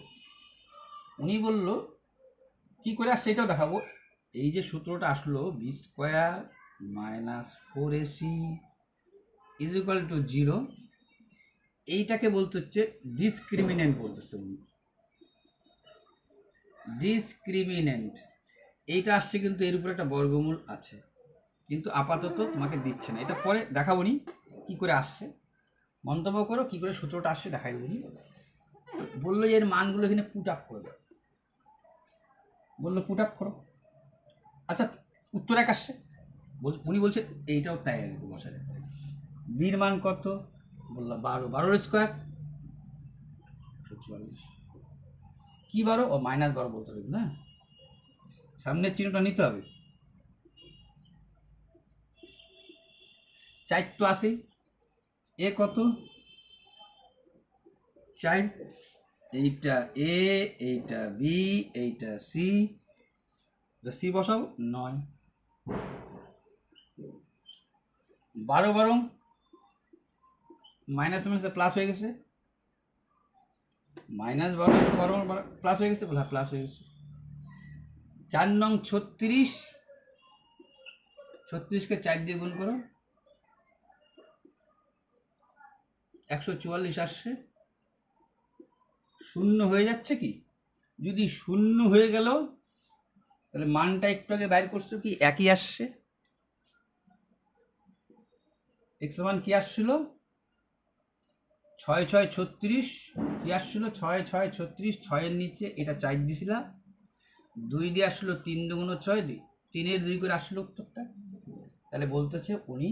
উনি বলল কি করে আসছে সেটাও দেখাবো। এই যে সূত্রটা আসলো b² minus 4ac is equal to 0, এইটাকে বলতে হচ্ছে ডিসক্রিমিনেন্ট বলতেছে উনি, ডিসক্রিমিনেন্ট। এইটা আসছে কিন্তু এর উপরে একটা বর্গমূল আছে, কিন্তু আপাতত তোমাকে দিচ্ছে না, এটা পরে দেখাবো নি কি করে আসছে। মন্তব্য করো কি করে সূত্রটা আসছে দেখাই দেবনি। বললো এর মানগুলো এখানে পুট আপ করে দাও, বললো পুট আপ করো। আচ্ছা উত্তর এক আসছে, উনি বলছে এইটাও তাই বসালে, বির মান কত, বললাম 12, 12² কি 12, ও -12 বলতে হবে না, সামনের চিহ্নটা নিতে হবে। 4 তো আসেই, এ কত 4, এইটা এ, এইটা বি, এইটা সি, সি বসাও 9, 12 বরং মাইনাস মাইনাসে প্লাস হয়ে গেছে, -12 প্লাস হয়ে গেছে, বলে হ্যাঁ প্লাস হয়ে গেছে। 4 নং 36, 36কে 4 দিয়ে গুণ করো, 144 আসছে, শূন্য হয়ে যাচ্ছে কি? যদি শূন্য হয়ে গেল তাহলে মানটা একটু আগে বাইর করছো কি একই আসছে। এক্স মান কি আসছিল? 6 6 36 কি আসছিল? 6 6 36, 6-এর নিচে এটা 4 দিছিলাম, 2 দিয়ে আসলো 3 দুগুণ 6, 3-এর 2 করে আসলো উত্তরটা। তাহলে বলতেছে উনি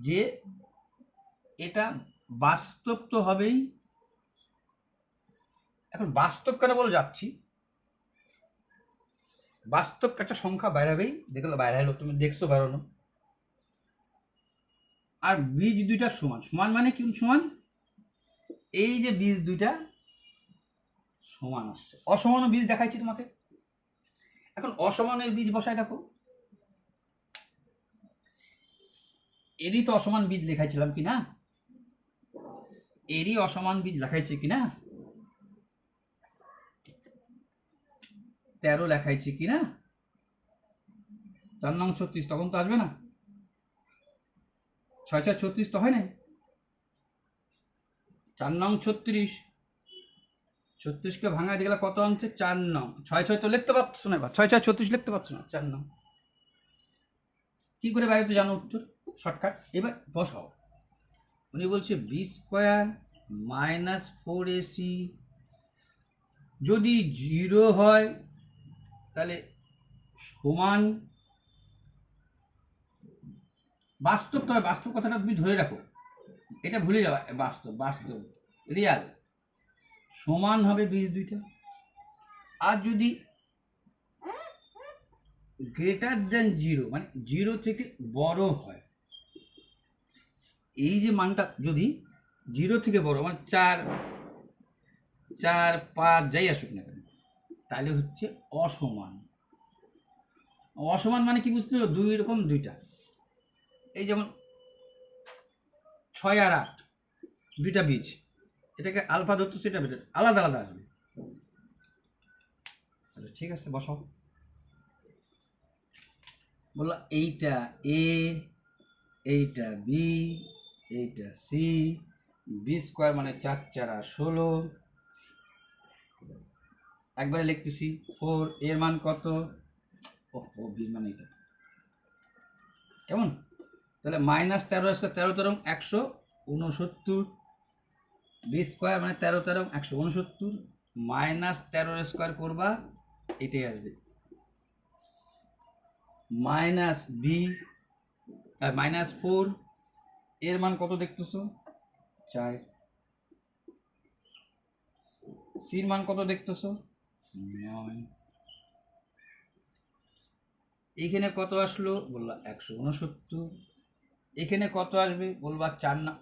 যে এটা বাস্তব তো হবেই। এখন বাস্তব কেন বলে যাচ্ছি, বাস্তব একটা সংখ্যা বাইরাবেই, দেখলো বাইরে হলো, তুমি দেখছো বেরোনো। আর বীজ দুইটা সমান, সমান মানে কি সমান? এই যে বীজ দুইটা সমান আসছে। অসমান বীজ দেখাইছি তোমাকে। এখন অসমানের বীজ বসায় দেখো, এরই তো অসমান বীজ লেখাইছিলাম কি না? এরই অসমান বীজ লেখাইছে কি না? 13 লেখাইছে কি না? 4 নং 36 তখন তো আসবে না, 6 4 36 তো হয় নাই। 4 নং 36, 36কে ভাঙা দিয়ে গেলে কত আনছে? 4 নং। 6 6 তো লিখতে পারছো না, এবার 6 6 36 লিখতে পারছো না, 4 নং। কি করে বাইরে তো জানো উত্তর, শর্টকাট। এবার বসাও। উনি বলছে বি স্কোয়ার মাইনাস 4ac যদি 0 হয় তাহলে সমান, বাস্তব, তবে বাস্তব কথাটা তুমি ধরে রাখো, এটা ভুলে যাওয়া। বাস্তব, বাস্তব রিয়াল সমান হবে বীজ দুইটা। আর যদি গ্রেটার দেন 0 মানে 0 থেকে বড় হয়, এই যে মানটা যদি 0 থেকে বড় মানে 4 4 5 যাই আসুক না কেন, তাহলে হচ্ছে অসমান। অসমান মানে কি বুঝতে হবে? দুই রকম দুইটা, এই যেমন 6 আর 8 দুইটা বীজ, এটাকে আলফা ধরতো, সেটা বেটার আলাদা আলাদা আসবে। তাহলে ঠিক আছে, বসাও। বললো এইটা এ, এইটা বি, এইটা সি, বি স্কোয়ার মানে 4 4 16। একবারে লিখতেছি 4, এর মান কত? ও বি মানে এটা কেমন? তাহলে মাইনাস 13 স্কোয়ার, 13 13 169, বি স্কোয়ার মানে 13 13 169, মাইনাস 13 স্কোয়ার করবা এটাই আসবে, মাইনাস বি মাইনাস 4, এর মান কত দেখতেছো? 4, সির মান কত দেখতেছো? 9। এখানে কত আসলো? বললা 169। এখানে কত আসবে? বলবা 4 না,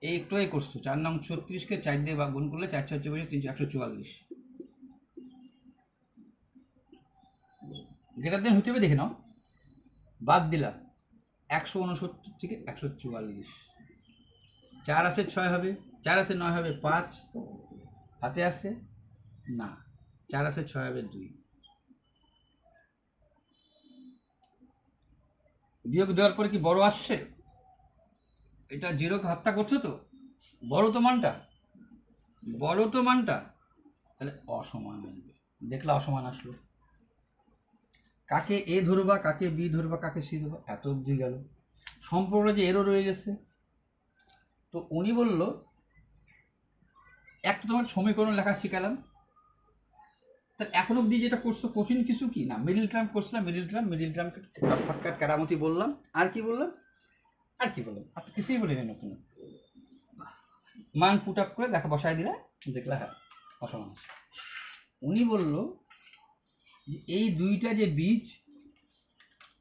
এই একটুই করছো, 4 নং 36কে 4 দিয়ে গুণ করলে 4 4 144। গ্রেটার দেন হইতে হবে, দেখে নাও। বাদ দিলাম 169 থেকে 144, 4 আছে 6 হবে, 4 আছে 9 হবে 5, হাতে আছে না, 4 আছে 6 হবে 2। বিয়োগ দেওয়ার পরে কি বড় আসছে? এটা 0কে হত্যা করছো তো, বড় তো মানটা, বড় তো মানটা, তাহলে অসমান আসবে। দেখলে অসমান আসলো। কাকে এ ধরবা, কাকে বি ধরবা, কাকে সি ধরবা, এত অবধি গেল। সম্পর্কটা যে এরও রয়ে গেছে। তো উনি বলল একটা তোমার সমীকরণ লেখা শিখালাম, তাহলে এখন অব্দি যেটা করছো কঠিন কিছু কি না? মিডিল টার্ম করছিলাম, মিডিল টার্মকে শর্টকাট কেরামতি বললাম। আর কি বললাম? আর তো কিছুই বলিনি নতুন। মান পুট আপ করে দেখা বসায় দিলে দেখলে হ্যাঁ অসমান। উনি বলল যে এই দুইটা যে বীজ,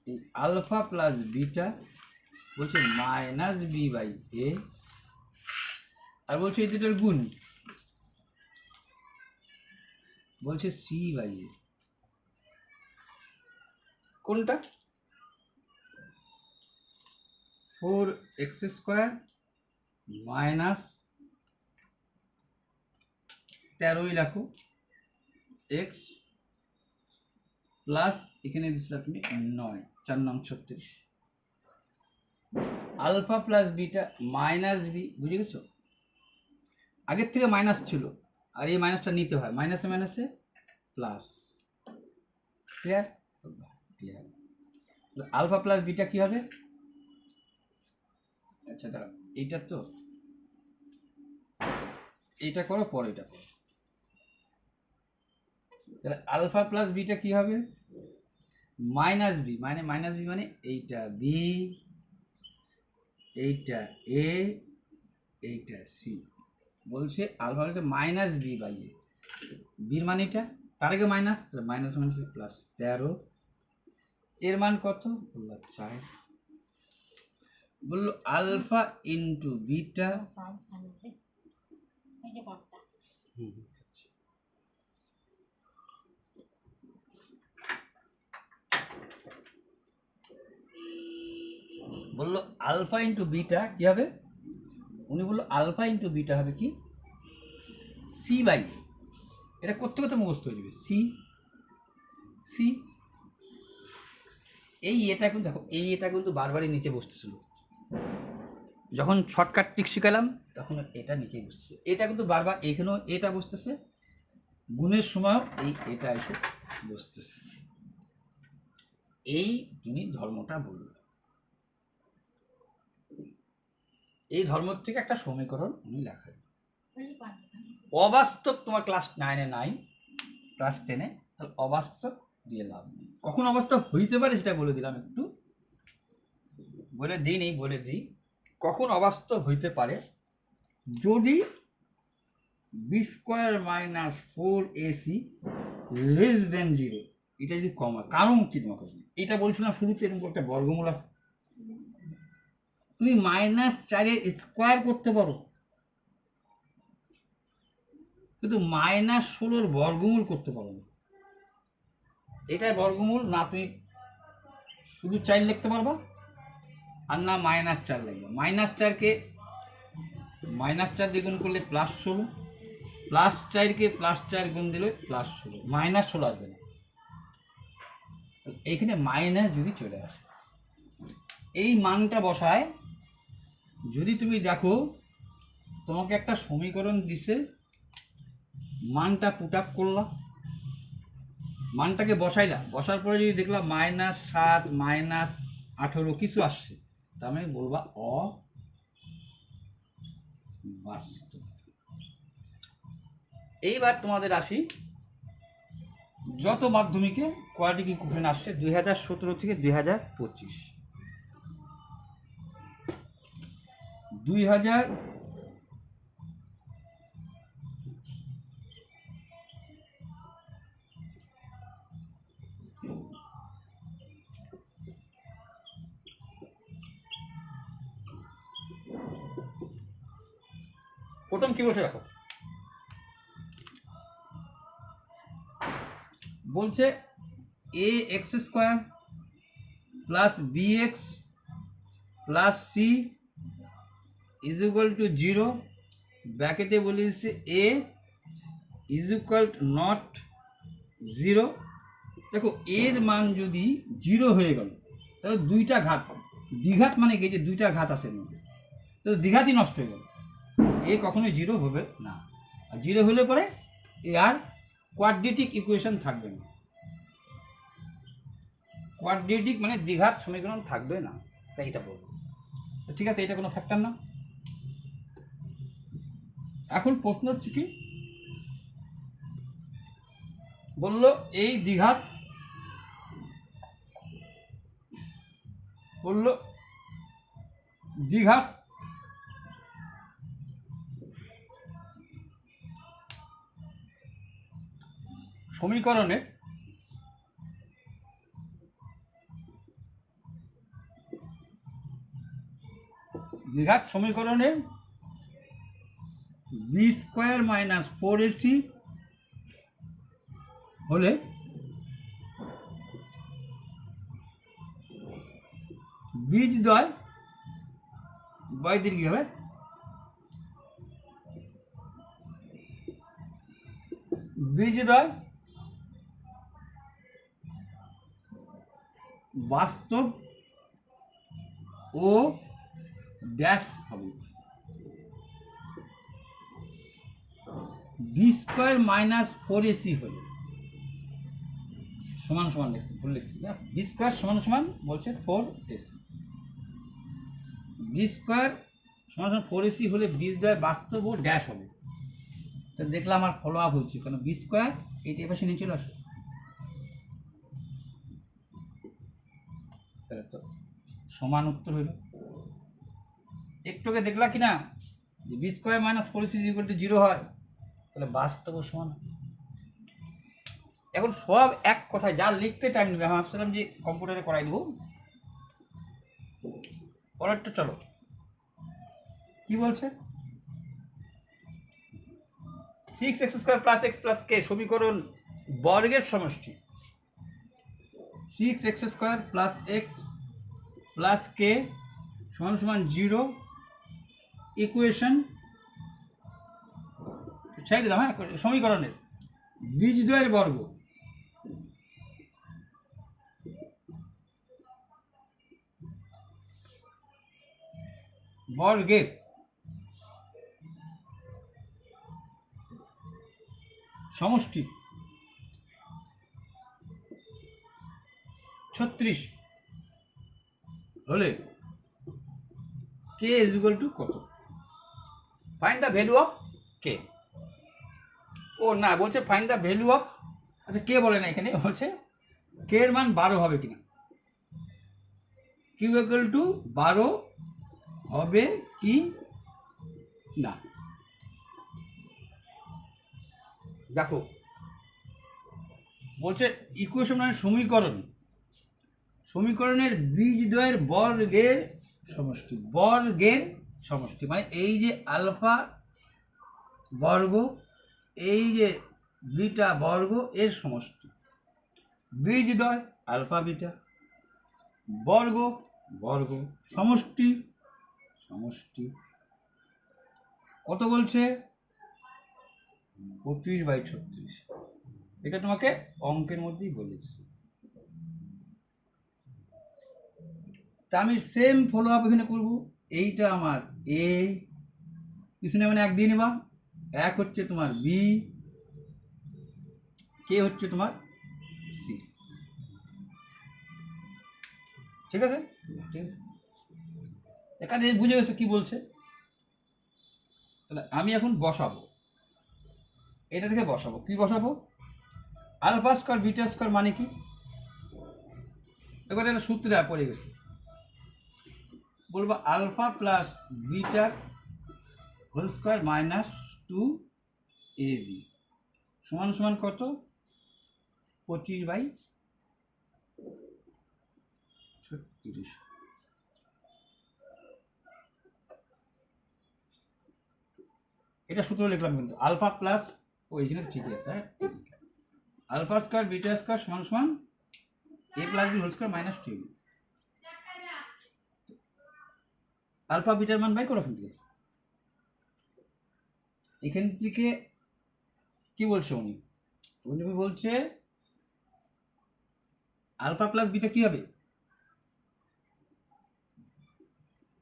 এই আলফা প্লাস বিটা, বলছে মাইনাস বি বাই এ, আর বলছে এই দুটোর গুণ, বলছে সি বাই এ। কোনটা? 4x স্কোয়ার মাইনাস 13ই রাখো এক্স প্লাস এখানে দিছিল তুমি 9, 4 নং 36, alpha plus beta minus B, বুঝে গেছো? আগের থেকে মাইনাস ছিল, আর এই মাইনাসটা নিতে হয়, মাইনাসে মাইনাসে plus. Clear? Clear. Alpha plus beta কি হবে? আচ্ছা দাঁড়াও, এইটা তো এইটা করো, পরে এটা করো। তাহলে আলফা প্লাস বিটা কি হবে? মাইনাস বি, মানে মাইনাস বি মানে এইটা বি, এইটা এ, এইটা সি। বলছে আলফা মাইনাস বি বাই এ, বির মানে এটা, তার আগে মাইনাস, মাইনাস মাইনাস প্লাস 13। এর মান কত? বললো 4। বললো আলফা ইন্টু বিটা, বললো আলফা ইন্টু বিটা কি হবে? উনি বললো আলফা ইন্টু বিটা হবে কি? C by. এটা করতে করতে মুখস্থ হয়ে যাবে। সি সি, এই এটা কিন্তু দেখো, এই এটা কিন্তু বারবারই নিচে বসতেছিল। যখন শর্টকাট ট্রিক শিখালাম তখন এটা নিচেই বসতেছে। এটা কিন্তু বারবার এখানেও এটা বসতেছে, গুণের সময়ও এই এটা এসে বসতেছে। এই যিনি ধর্মটা বলল, এই ধর্ম থেকে একটা সমীকরণ উনি লেখেন। অবাস্তব তোমার ক্লাস 9-এ নাই, ক্লাস 10-এ, তাহলে অবাস্তব দিয়ে লাভ নেই। কখন অবাস্তব হইতে পারে সেটা বলে দিলাম, একটু বলে দিই নেই, বলে দিই কখন অবাস্তব হইতে পারে। যদি B square minus 4ac less than 0, এটা যদি কম হয়। কারণ কি তোমাকে এটা বলছিলাম শুরুতে, এরকম একটা বর্গমূল আছে, তুমি -4-এর স্কোয়ার করতে পারো, কিন্তু -16-র বর্গমূল করতে পারো না। এটাই বর্গমূল না, তুমি শুধু 4 লিখতে পারবা, আর না -4 লিখবা। -4কে -4 দিয়ে গুণ করলে +16, +4কে +4 গুণ দিলে +16, -16 আসবে না। এইখানে মাইনাস যদি চলে আসে, এই মানটা বসায় যদি তুমি দেখো, তোমাকে একটা সমীকরণ দিছে, মানটা পুট আপ করলা, মানটাকে বসাইলা, বসার পরে যদি দেখলাম -7 -18 কিছু আসছে, তার মানে বলবা অবাস্তব। এইবার তোমাদের আসি, যত মাধ্যমিকে কোয়াড্রেটিক ইকুয়েশন আসছে 2017 থেকে 2025, 2000 প্রথম কি বলছে দেখো, বলছে ax² plus bx plus c is equal to 0, ব্র্যাকেটে বলে দিচ্ছে a is equal to not 0। দেখো এর মান যদি 0 হয়ে গেল, তাহলে দুইটা ঘাত, দ্বিঘাত মানে কি, যে দুইটা ঘাত আছে মধ্যে, তো দ্বিঘাতই নষ্ট হয়ে গেল, এ কখনোই 0 হবে না। আর 0 হলে পরে এ আর কোয়াড্রেটিক ইকুয়েশন থাকবে না। কোয়াড্রেটিক মানে দ্বিঘাত সমীকরণ থাকবে না, তাই এটা বলবো। ঠিক আছে, এটা কোনো ফ্যাক্টর না। এখন প্রশ্ন হচ্ছে কি, বললো এই দ্বিঘাত, বললো দ্বিঘাত সমীকরণে b² মাইনাস 4ac হলে বীজদ্বয় বয়দের কি হবে? বীজদ্বয় বাস্তব ও ড্যাশ হবে। বি স্কোয়ার মাইনাস 4ac হলে সমান সমান লিখছি, ভুল লিখছি না, বি স্কোয়ার সমান সমান বলছে 4ac, বি স্কোয়ার সমান সমান 4ac হলে বীজদ্বয় বাস্তব ও ড্যাশ হবে। তো দেখলাম আমার ফলো আপ হচ্ছে, কারণ বি স্কোয়ার এইটা এপাশে নিয়ে চলে আসে, তাহলে তো সমান উত্তর হইল। একটুকে দেখলা কিনা যে B square minus 4ac equal to 0 হয়, তাহলে বাস্তব ও সমান। এখন সব এক কথায়, যা লিখতে টাইম নেবে, আমি ভাবছিলাম যে কম্পিউটারে করাই দেবো। পরেরটা চলো, কি বলছে, 6x square plus x plus k সমীকরণ বর্গের সমষ্টি। 6x square plus x plus k সমান সমান 0 ইকুয়েশন ছেড়ে দিলাম, হ্যাঁ, সমীকরণের বীজদ্বয়ের বর্গ বর্গের সমষ্টি 36 হলে কে ইজ ইকুয়াল টু কত? ফাইন্ড দ্য ভ্যালু অফ কে। ও না, বলছে ফাইন্ড দ্য ভ্যালু অফ, আচ্ছা কে বলে না এখানে, বলছে কে এর মান 12 হবে কিনা, কিউ ইকুয়াল টু 12 হবে কি না। দেখো বলছে ইকুয়েশন মানে সমীকরণ, সমীকরণের বীজদ্বয়ের বর্গের সমষ্টি, বর্গের সমষ্টি মানে এই যে আলফা বর্গ, এই যে বিটা বর্গ এর সমষ্টি, বীজদ্বয় আলফা বিটা বর্গ বর্গ সমষ্টি সমষ্টি কত বলছে 25/36। এটা তোমাকে অঙ্কের মধ্যেই বলেছি। তা আমি সেম ফলো আপ এখানে করবো। এইটা আমার এ, পিছনে মানে 1 দিয়ে নেবা, 1 হচ্ছে তোমার বি, কে হচ্ছে তোমার সি। ঠিক আছে, ঠিক আছে, এখানে বুঝে গেছো কি বলছে। তাহলে আমি এখন বসাবো, এটা থেকে বসাবো, কি বসাবো, আলফা স্কয়ার বিটা স্কয়ার মানে কি, এবার একটা সূত্রে পড়ে গেছে, বলবো alpha plus beta whole square minus 2ab সমান সমান কত, 25/36। এটা সূত্র লিখলাম, কিন্তু আলফা প্লাস, ও এখানে ঠিকই আছে, হ্যাঁ, আলফা স্কয়ার বিটা স্কয়ার সমান সমান a plus B whole square minus 2ab। Alpha বিটার মান বাই করো এখান থেকে কি বলছে উনি বলছে আলফা প্লাস বিটা কি হবে,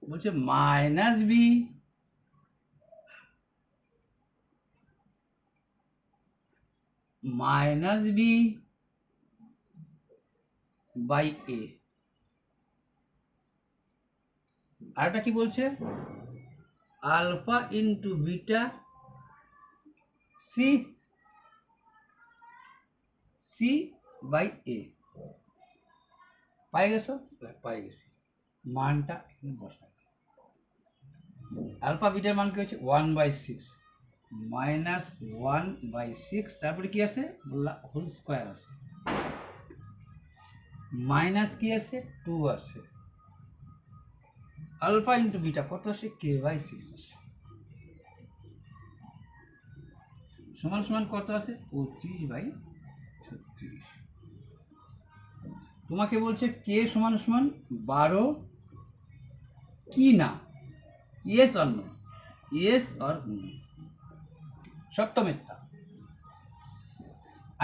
বলছে মাইনাস বি বাই এ। আরেকটা কি বলছে, alpha into beta c c by a. পাই গেছো, পাই গেছি, মানটা এখানে বসাই। আলফা বিটার মান কি হচ্ছে 1/6 মাইনাস 1/6, তারপরে কি আছে হোল স্কয়ার আছে, মাইনাস কি আছে 2 আছে, আলফা ইন্টু বিটা কত আসে k/6 আসে, সমান সমান কত আছে 25/36। তোমাকে বলছে কে সমান সমান 12 কি না, yes or no, yes or no, সত্য মিথ্যা।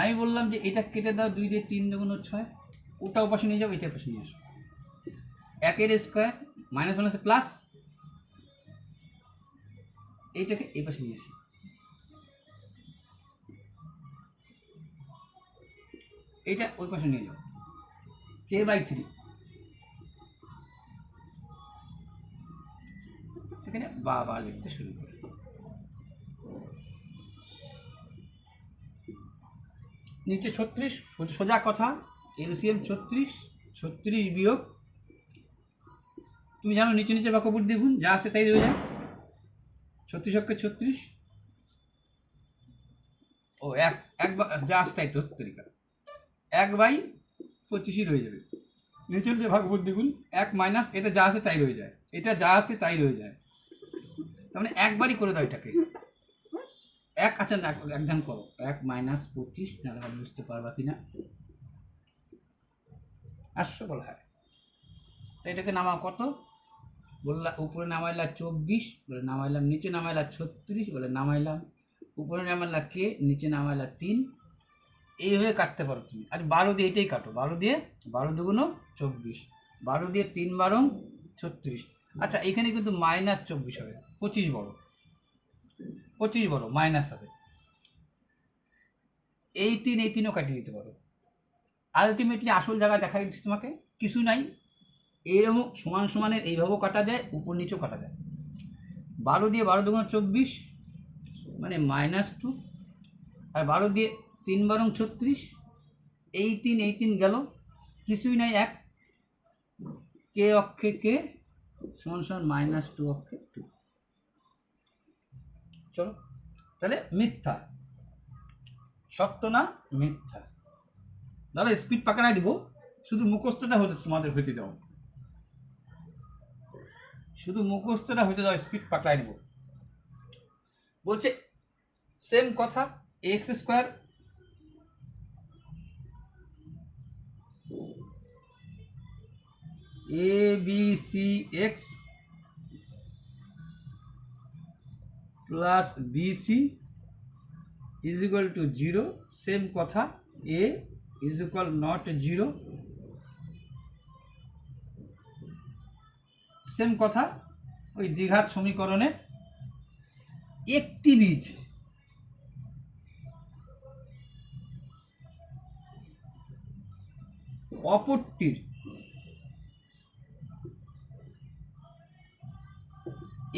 আমি বললাম যে এটা কেটে দাও, 2 দিয়ে 3 গুণ 6, ওটা পাশে নিয়ে যাও, এটা পাশে নিয়ে আসো, 1 এর স্কয়ার মাইনাস 1 আছে প্লাস, এইটাকে এই পাশে নিয়ে আসি, এইটা ওই পাশে নিয়ে যাও, k/3 এখানে বা লিখতে শুরু করে। নিচে 36, সোজা কথা, এলসিএম 36, 36 বিয়োগ, তুমি জানো নিচে নিচে বাক্য বুদ্ধি গুণ যা আছে তাই রয়ে যায়, 36 অক্ষে 36, ও এক যা আছে তাই তো তরিকা 1/25 রয়ে যাবে। নিচে নিচে ভাগ বুদ্ধি গুণ 1 মাইনাস এটা যা আছে তাই রয়ে যায়, এটা যা আছে তাই রয়ে যায়, তার মানে একবারই করে দাও এটাকে। এক আচ্ছা না, একজন করো, 1 মাইনাস 25, না বুঝতে পারবা কিনা, 800 বলা হয়। তো এটাকে নামাও কত বললাম, উপরে নামাইলাম 24, বলে নামাইলাম, নিচে নামাইলাম 36, বলে নামাইলাম, উপরে নামাইলাম কে, নিচে নামাইলাম 3, এইভাবে কাটতে পারো তুমি। আর 12 দিয়ে এটাই কাটো, 12 দিয়ে 12 দুগুণ 24, 12 দিয়ে 3 12 36। আচ্ছা এখানে কিন্তু মাইনাস 24 হবে, 25 বড়, 25 বড় মাইনাস হবে, এই 3ও কাটিয়ে দিতে পারো। আলটিমেটলি আসল জায়গা দেখা দিচ্ছি তোমাকে, কিছু নাই, এরকম সমান সমানের এইভাবেও কাটা যায়, উপর নিচেও কাটা যায়। 12 দিয়ে 12 দুগুণ 24 মানে -2, আর 12 দিয়ে 3 12 36, এই 3 গেল, কিছুই নাই, 1 কে অক্ষে কে সমান সমান -2 অক্ষে 2। চলো তাহলে মিথ্যা, সত্য না মিথ্যা। দাদা স্পিড পাকানায় দিব, শুধু মুখস্থটা হতে তোমাদের হইতে দাও, শুধু মুখস্থটা হইতে দাও, স্পিড পাকড়ায় দিব। বলছে সেম কথা, X square A B C X plus BC is equal to 0, same কথা, A is equal not 0, same কথা, ওই দ্বিঘাত সমীকরণের একটি বীজ অপরটির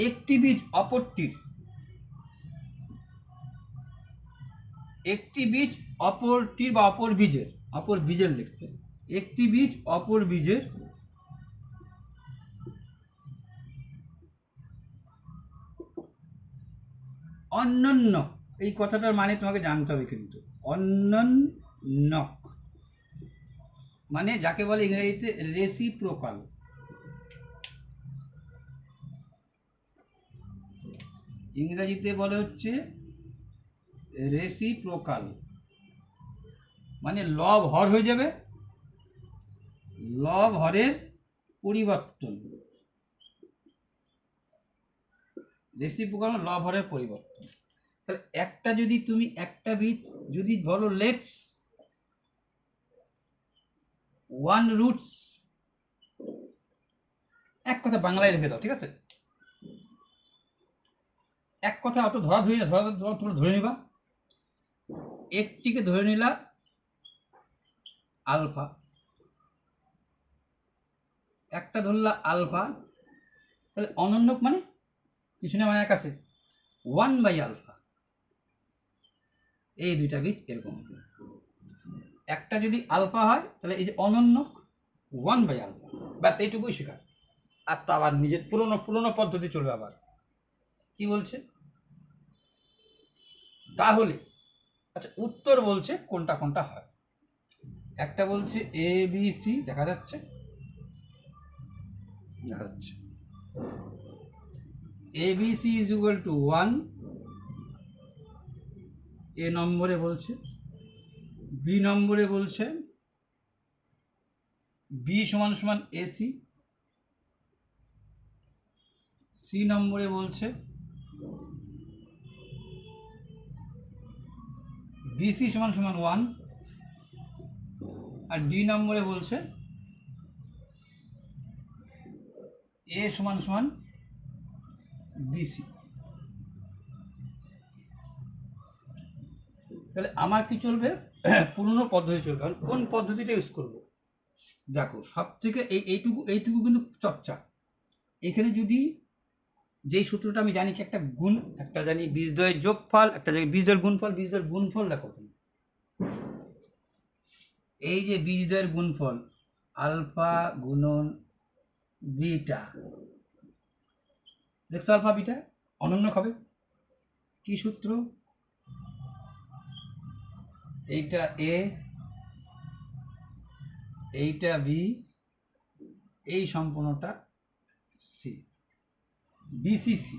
একটি বীজ অপরটির একটি বীজ অপরটির বা অপর বীজের লিখছে, একটি বীজ অপর বীজের অন্যান্য, এই কথাটার মানে তোমাকে জানতে হবে কিন্তু, অন্যান্য মানে যাকে বলে ইংরেজিতে রেসিপ্রোকাল, ইংরেজিতে বলে হচ্ছে রেসিপ্রোকাল, মানে লব হর হয়ে যাবে, লব হরের পরিবর্তন, রেসিপ্রোকাল লব হরের পরিবর্তন। তাহলে একটা যদি তুমি একটা বীজ যদি বলো লেটস 1 রুটস, এক কথা বাংলায় লিখে দাও, ঠিক আছে, এক কথা অত ধরা ধরি না, তোমরা ধরে নিবা, একটিকে ধরে নিলা আলফা, একটা ধরলা আলফা, তাহলে অনন্যক মানে কিছু না, মানে এক আছে 1/α, এই দুইটা বীজ এরকম, একটা যদি আলফা হয় তাহলে এই যে অনন্যক 1/α, ব্যাস এইটুকুই শেখা। আর তো আবার নিজের পুরনো পদ্ধতি চলবে। আবার কি বলছে তাহলে, আচ্ছা উত্তর বলছে কোনটা কোনটা হয়, একটা বলছে এ বি সি, দেখা যাচ্ছে a B c is equal to 1, এ নম্বরে বলছে, বি নম্বরে বলছে বি সমান সমান এসি, সি নম্বরে বলছে বিসি সমান সমান 1, আর ডি নম্বরে বলছে এ সমান সমান বিসি। তাহলে আমার কি চলবে, পুরনো পদ্ধতি চলবে। আমি কোন পদ্ধতিটা ইউজ করব? দেখো সব থেকে এইটুকু কিন্তু চর্চা। এখানে যদি যেই সূত্রটা আমি জানি কি একটা গুণ, একটা জানি বীজদ্বয়ের যোগফল, একটা জানি বীজদ্বয়ের গুণফল। বীজদ্বয়ের গুণফল দেখো, এই যে বীজদ্বয়ের গুণফল আলফা গুণন বিটা, দেখছো আলফা বিটা অনন্য হবে। কি সূত্র? এইটা এ, এইটা বি, এই সম্পূর্ণটা সি, বিসিসি।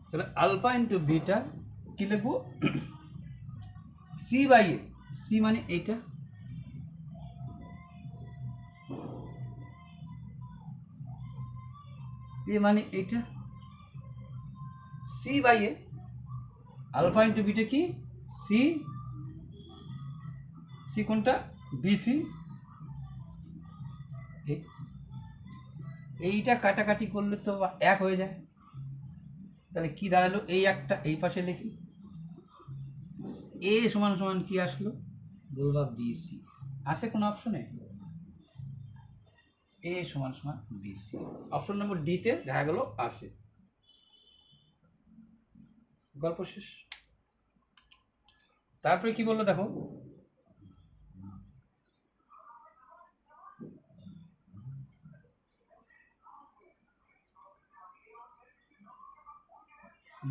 তাহলে আলফা ইন্টু বিটা কি লিখবো? C by A. সি মানে এইটা, এ মানে এইটা, C by A. Alpha into beta কি? সি। সি কোনটা? বিসি। এইটা কাটাকাটি করলে তো এক হয়ে যায়। তাহলে কি দাঁড়ালো? এই একটা এই পাশে লিখি, এ সমান সমান কি আসলো? বলবা বিসি। আছে কোন অপশনে? এ সমান সমান বিসি। অপশন নম্বর ডিতে দেখা গেল আছে। গল্প শেষ। তারপরে কি বললো দেখো,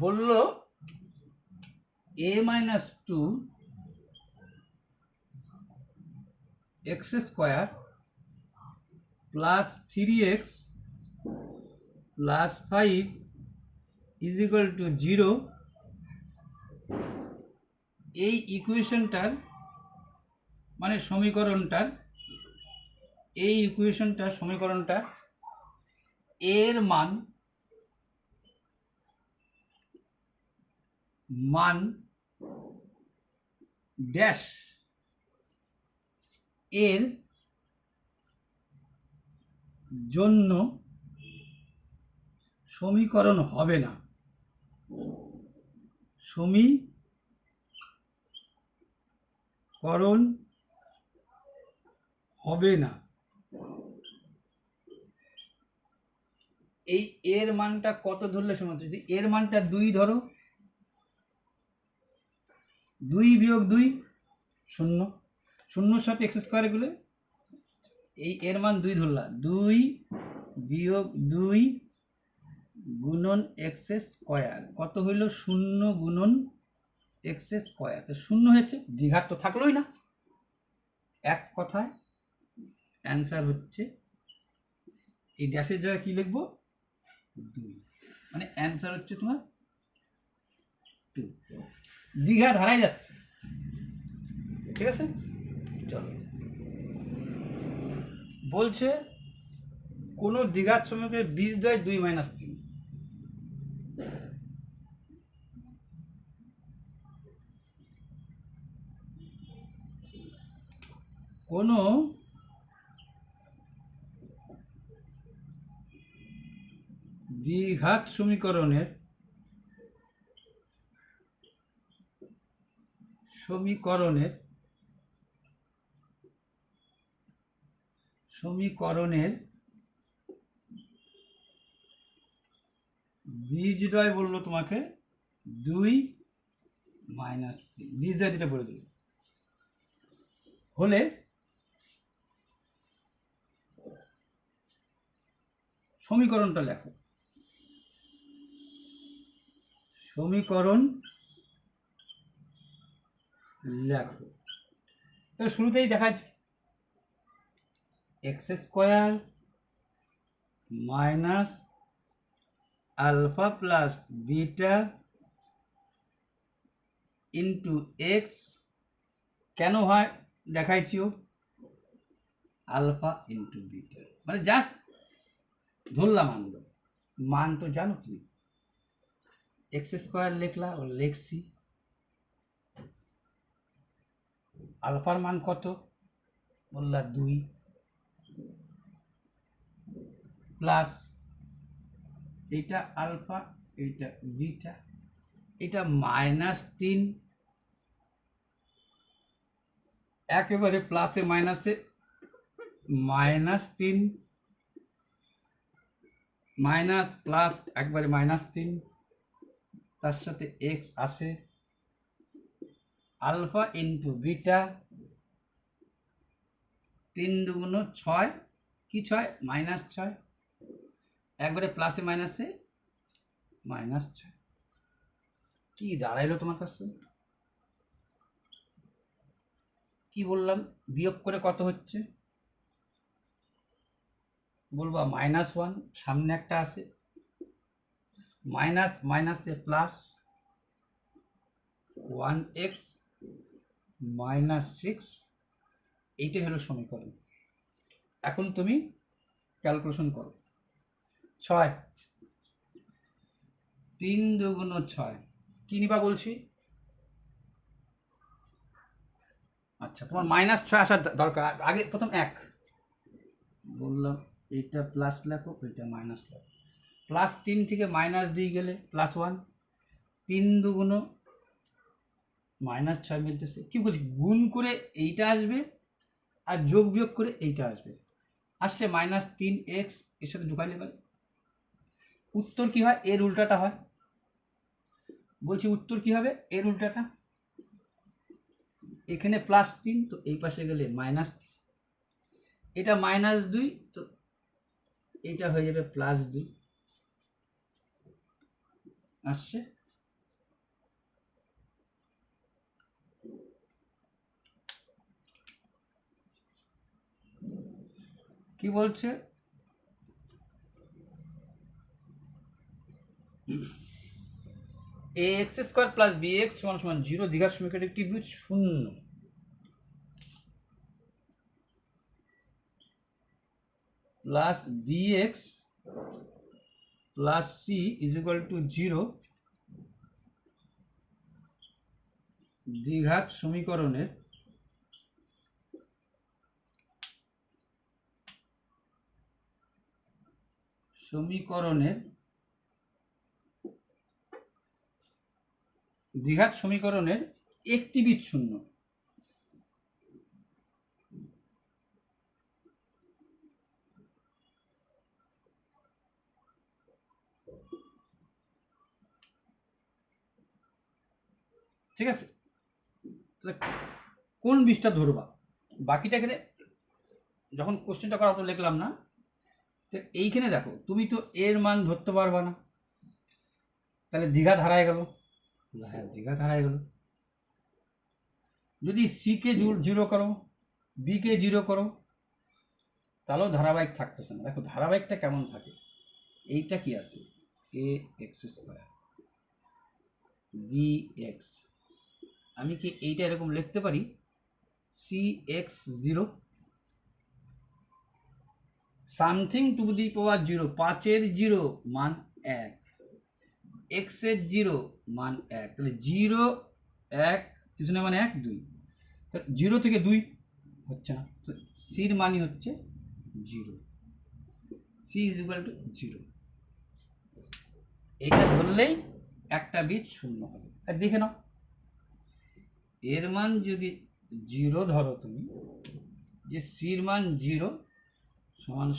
বলল a minus 2 x square plus 3x plus 5 is equal to 0। এই ইকুয়েশনটার মানে সমীকরণটার, এই ইকুয়েশনটার সমীকরণটার এর মান ড্যাশ এর জন্য সমীকরণ হবে না। সমীকরণ হবে না। এই এর মানটা কত ধরলে সময়? যদি এর মানটা 2 ধরো, 2 বিয়োগ 2 0, 0 সাথে এক্স স্কোয়ার গুলো, এই এর মান 2 ধরলা, 2 বিয়োগ 2 গুণন এক্স স্কোয়ার কত হইল? 0 গুণন এক্স স্কোয়ার। তো 0 হয়েছে, দ্বিঘাত তো থাকলোই না। এক কথায় অ্যান্সার হচ্ছে, এই ড্যাশের জায়গায় কি লিখবো? 2। মানে অ্যান্সার হচ্ছে তোমার 2। দ্বিঘাত হারাই যাচ্ছে। ঠিক আছে, চলো। বলছে কোন দ্বিঘাত সমীকরণের বীজদ্বয় 2 মাইনাস 3। কোন দ্বিঘাত সমীকরণের বীজদ্বয় বললো তোমাকে 2 মাইনাস 3, বীজদ্বয় যেটা বলে দিল হলে সমীকরণটা লেখো। সমীকরণ লেখো। শুরুতেই দেখাচ্ছি X square minus alpha plus beta into X. কেন হয় দেখাইছিও? আলফা ইন্টু বিটা মানে জাস্ট ধরলাম আনলো, মান তো জানো তুমি। এক্স স্কোয়ার লিখলা ও লিখছি, আলফার মান কত বললা 2 প্লাস এইটা আলফা, এইটা বিটা, এটা মাইনাস 3 একেবারে প্লাসে মাইনাসে -3 মাইনাস প্লাস একবারে -3, তার সাথে এক্স আসে, আলফা ইন্টু বিটা, 3 দুগুণ 6, কি 6 -6, একবারে প্লাসে মাইনাসে -6। কি দাঁড়াইলো তোমার কাছে? কি বললাম? বিয়োগ করে কত হচ্ছে? বলবা -1, সামনে একটা আছে, মাইনাস মাইনাসে প্লাস 1x -6, এইটাই হলো সমীকরণ। এখন তুমি ক্যালকুলেশন করো। 6, 3 দুগুণ 6, কি নিবা বলছি? আচ্ছা, তোমার -6 আসার দরকার। আগে প্রথম 1 বললাম, এইটা প্লাস লেখো, এইটা মাইনাস লেখো। +3 থেকে -2 গেলে +1, 3 দুগুণ -6 মিলতেছে। কি বলছি? গুণ করে এইটা আসবে আর যোগ বিয়োগ করে এইটা আসবে। আসছে -3x, এর সাথে ঢুকাইলে পারে। উত্তর কি হয়? এর উল্টাটা হয়। বলছি উত্তর কি হবে? এর উল্টাটা। এখানে +3, তো এই পাশে গেলে -3, এটা -2, তো এটা হয়ে যাবে +2 আসছে। কি বলছে? ax² + bx = 0, দ্বিঘাত সমীকরণের একটি ত্রিভুজ 0 প্লাস bx প্লাস c = 0 দ্বিঘাত সমীকরণের দ্বিঘাত সমীকরণের একটি বিট 0। ঠিক আছে? তাহলে কোন বিষটা ধরবা? বাকিটা এখানে যখন কোশ্চেনটা করা তো লিখলাম না। তো এইখানে দেখো, তুমি তো এর মান ধরতে পারবা না, তাহলে দ্বিঘাত হারায় গেল। হ্যাঁ, দ্বিঘাত হারায় গেল। যদি সি কে 0 করো, বি কে 0 করো, তাহলেও ধারাবাহিক থাকতেছে না। দেখো ধারাবাহিকটা কেমন থাকে। এইটা কি আছে? ax², bx। আমি কি এইটা এরকম লিখতে পারি? cx0 সামথিং টু দি পাওয়ার 0, 5 এর 0 মান 1, x এর 0 মান 1, তাহলে 0 1 কিছু না, মানে 1 2, তাহলে 0 থেকে 2 হচ্ছে না, তো সির মানই হচ্ছে 0, c = 0। এটা ধরলেই একটা বিট 0 হবে। আর দেখে নাও, এর মান যদি 0 ধরো তুমি, যে সির মান 0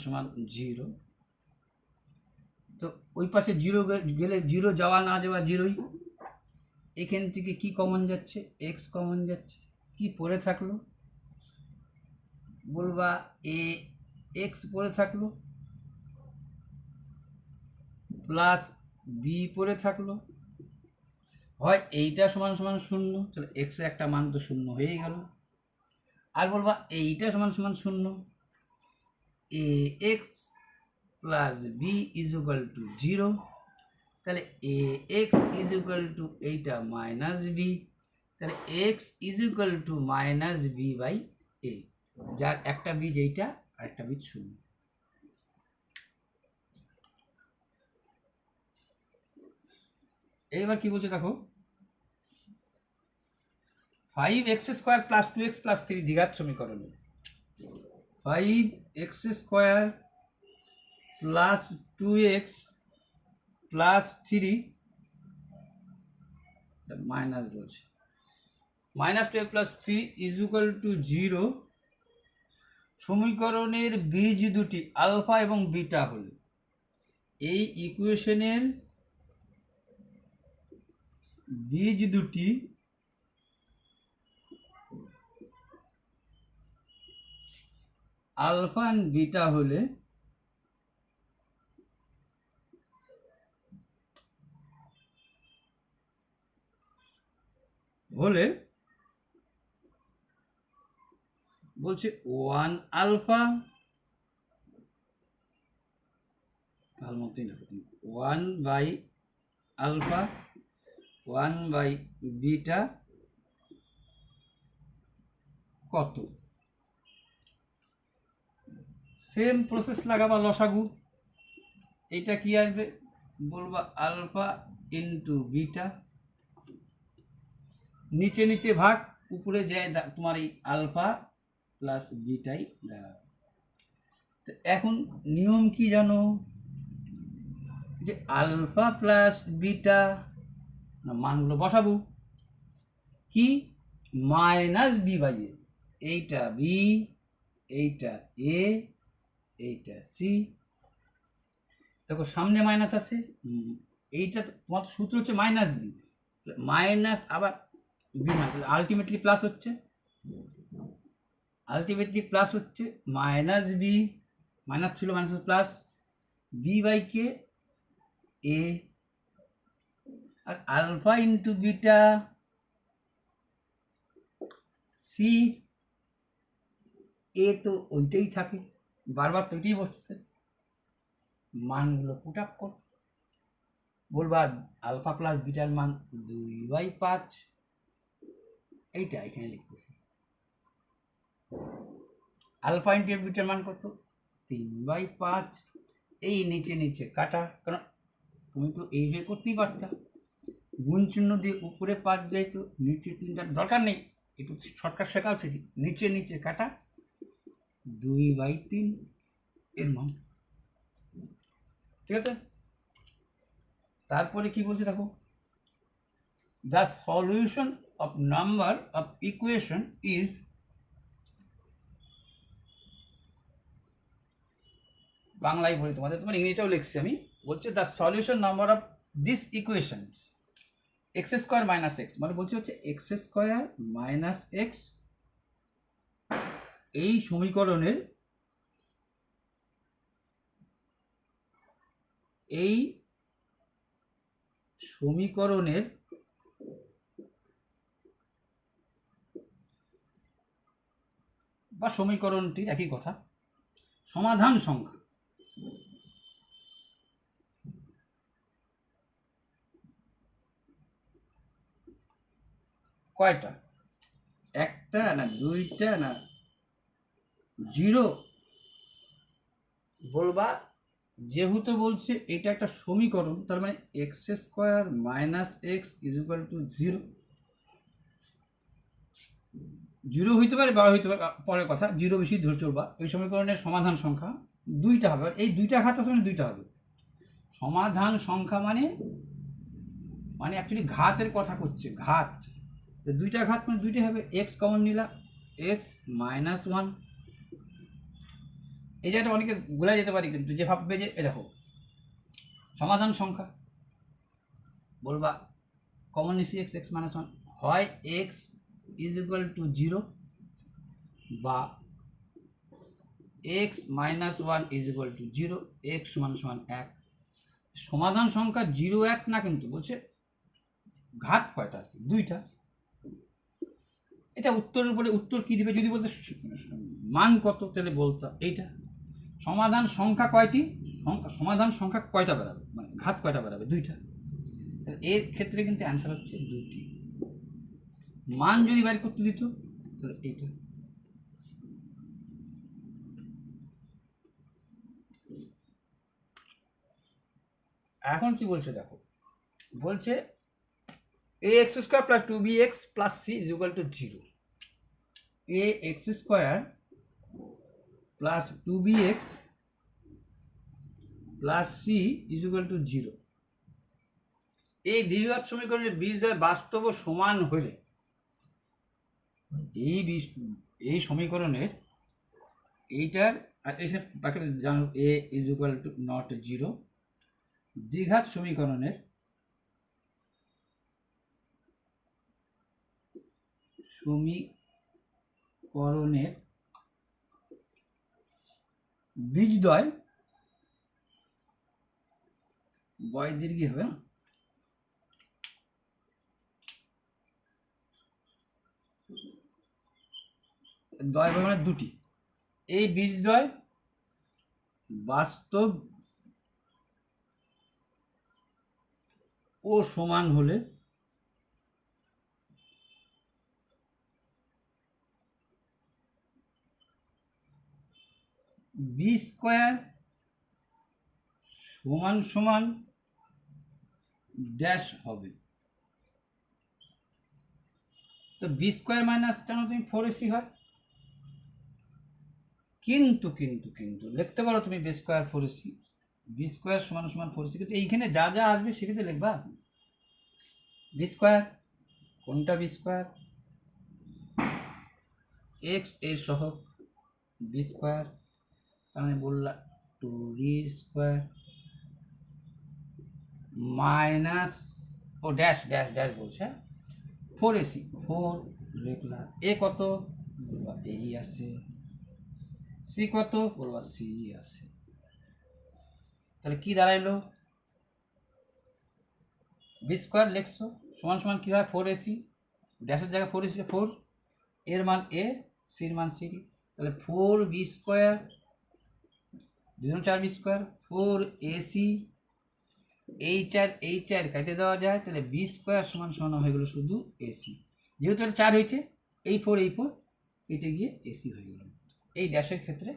সমান 0, তো ওই পাশে 0 গেলে 0 যাওয়া না যাওয়া 0ই। এখান থেকে কি কমন যাচ্ছে? x কমন যাচ্ছে। কি পড়ে থাকলো? বলবা ax পড়ে থাকলো, প্লাস b পড়ে থাকলো, হয় এইটা সমান 0, তাহলে x এর একটা মান তো 0 হয়েই গেল। আর বলবা এইটা সমান 0, ax প্লাস b = 0, তাহলে ax এইটা -b, তাহলে x -b/a, যার একটা বীজ এইটা আর একটা বীজ 0। এইবার কি বলছে দেখো, 5x² + 2x + 3 দ্বিঘাত সমীকরণে 5x² + 2x + 3 মাইনাস বলছে -12 + 3 = 0 সমীকরণের বীজ দুটি আলফা এবং বিটা হলে এই ইকুয়েশনের বীজ দুটি আলফা এন্ড বিটা হলে বলছে 1 আলফা তার মতই না 1/আলফা 1/বিটা কত? সেম প্রসেস লাগাবা লসাগু। এটা কি আসবে বলবা আলফা ইন্টু বিটা, নিচে নিচে ভাগ, উপরে যায় তোমার এই আলফা প্লাস বিটাই দাঁড়াবে। তো এখন নিয়ম কি জানো, যে আলফা প্লাস বিটা না মানগুলো বসাবো কি মাইনাস বি বাই এ, এইটা বি, এইটা এ, এইটা সি। দেখো সামনে মাইনাস আছে, এইটা তোমার সূত্র হচ্ছে মাইনাস বি, মাইনাস আবার বি মানে আলটিমেটলি প্লাস হচ্ছে, মাইনাস বি, মাইনাস ছিল মাইনাস প্লাস বি বাই কে এ, আর আলফা ইন্টু বিটা সি। এ তো ওইটাই থাকে, বারবার তো ওইটাই বসছে, মানগুলো পুট আপ কর। বলবা আলফা প্লাস বিটার মান 2/5, এইটা এখানে লিখতেছি। আলফা ইন্টু বিটার মান কত 3/5। এই নিচে নিচে কাটা, কারণ তুমি তো এইভাবে করতেই পারতা, গুণ চিহ্ন দিয়ে উপরে 5 যাইতো, নিচে 3 দরকার নেই, একটু শর্টকাট শেখাও ঠিক। নিচে নিচে কাটা 2/3 এর মান, ঠিক আছে। তারপরে কি বলছে দেখো, the solution of number of equation is, বাংলায় বলি তোমাদের, তোমার ইংরেজিটাও লিখছি আমি, বলছে the solution number of this equation x square minus x, মানে বলছে হচ্ছে এক্স স্কোয়ার মাইনাস এক্স, এই সমীকরণের বা সমীকরণটির একই কথা সমাধান সংখ্যা কয়টা, একটা না দুইটা না জিরো। বলবা যেহেতু বলছে এটা একটা সমীকরণ, তার মানে x square minus x is equal to 0। Zero হইতে পারে বা হইতে পারে, পরের কথা, জিরো বেশি ধরে চলবা। এই সমীকরণের সমাধান সংখ্যা দুইটা হবে, এই দুইটা ঘাত আছে মানে দুইটা হবে। সমাধান সংখ্যা মানে অ্যাকচুয়ালি ঘাতের কথা করছে, ঘাত, তো দুইটা ঘাত মানে দুইটাই হবে। এক্স কমন নিলা, এক্স মাইনাস 1, এই জায়গাটা অনেকে ভুলে যেতে পারি, কিন্তু যে ভাববে যে এ দেখো সমাধান সংখ্যা, বলবা কমন নিছি এক্স, এক্স মাইনাস 1, হয় এক্স ইজ ইকুয়াল টু 0 বা x minus 1 is equal to 0, x সমান সমান 1। সমাধান সংখ্যা 0 1 না, কিন্তু বলছে ঘাত কয়টা আর কি, দুইটা। এটা উত্তরের উপরে উত্তর কি দিবে, যদি বলতে মান কত তাহলে বলতো এইটা। সমাধান সংখ্যা কয়টি, সমাধান সংখ্যা কয়টা বেরাবে, মানে ঘাত কয়টা বেরাবে, দুইটা। তাহলে এর ক্ষেত্রে কিন্তু অ্যান্সার হচ্ছে দুটি। মান যদি বের করতে দিত তাহলে এইটা। এখন কি বলছে দেখো, বলছে ax square plus 2bx plus c is equal to 0। ax square plus 2bx plus c is equal to 0। এই দ্বিঘাত সমীকরণের বীজদ্বয় বাস্তব ও সমান হলে এই সমীকরণের এইটার আর এখানে তাকে জানো এ ইজ ইকুয়াল টু নট 0, দ্বিঘাত সমীকরণের বীজদ্বয় বয় দীর্ঘী হবে না, দ্বয় মানে দুটি, এই বীজদ্বয় বাস্তব ও সমান হলে বি স্কোয়ার সমান সমান ড্যাশ হবে। তো বি স্কোয়ার মাইনাস জানো তুমি 4ac হয়, কিন্তু কিন্তু কিন্তু লিখতে পারো তুমি B square 4ac, B square সমান সমান 4ac, কিন্তু এইখানে যা যা আসবে সেটাতে লিখবা বি স্কোয়ার। কোনটা বি স্কোয়ার? এক্স এর সহগ বি স্কোয়ার, তাহলে বললাম 2d স্কোয়ার মাইনাস ও ড্যাশ ড্যাশ ড্যাশ বলছে 4ac, 4 লিখলাম। এ কত বলবা এই আছে, সি কত বলবা সি আছে। তাহলে কি দাঁড়াইলো? বি স্কোয়ার লিখছো সমান সমান কি হয় 4ac, ড্যাশের জায়গায় 4ac, 4 এর মান এ, সির মান সি, তাহলে 4b square 4b square 4ac, এই 4 কেটে দেওয়া যায়, তাহলে বি স্কোয়ার সমান সমান হয়ে গেল শুধু এসি, যেহেতু এটা 4 হয়েছে এই 4 কেটে গিয়ে এসি হয়ে গেল, এই ড্যাশের ক্ষেত্রে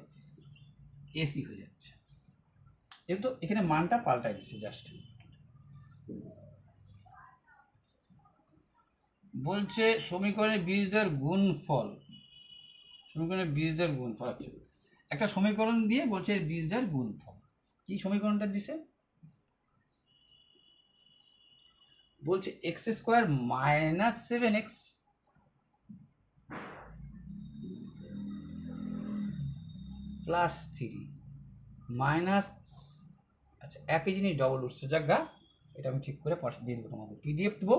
এসি হয়ে যাচ্ছে, যেহেতু এখানে মানটা পাল্টাই দিচ্ছে জাস্ট। বলছে সমীকরণের বীজদ্বয়ের গুণফল, সমীকরণের বীজদ্বয়ের গুণফল। আচ্ছা, একটা সমীকরণ দিয়ে বলছে বীজদ্বয়ের গুণফল, কি সমীকরণটা দিছে? বলছে X square minus 7x plus 3 minus, আচ্ছা একই জিনিস ডবল উঠছে জায়গা, এটা আমি ঠিক করে পাশে দিয়ে দেবো, তোমাকে পিডিএফ দেবো,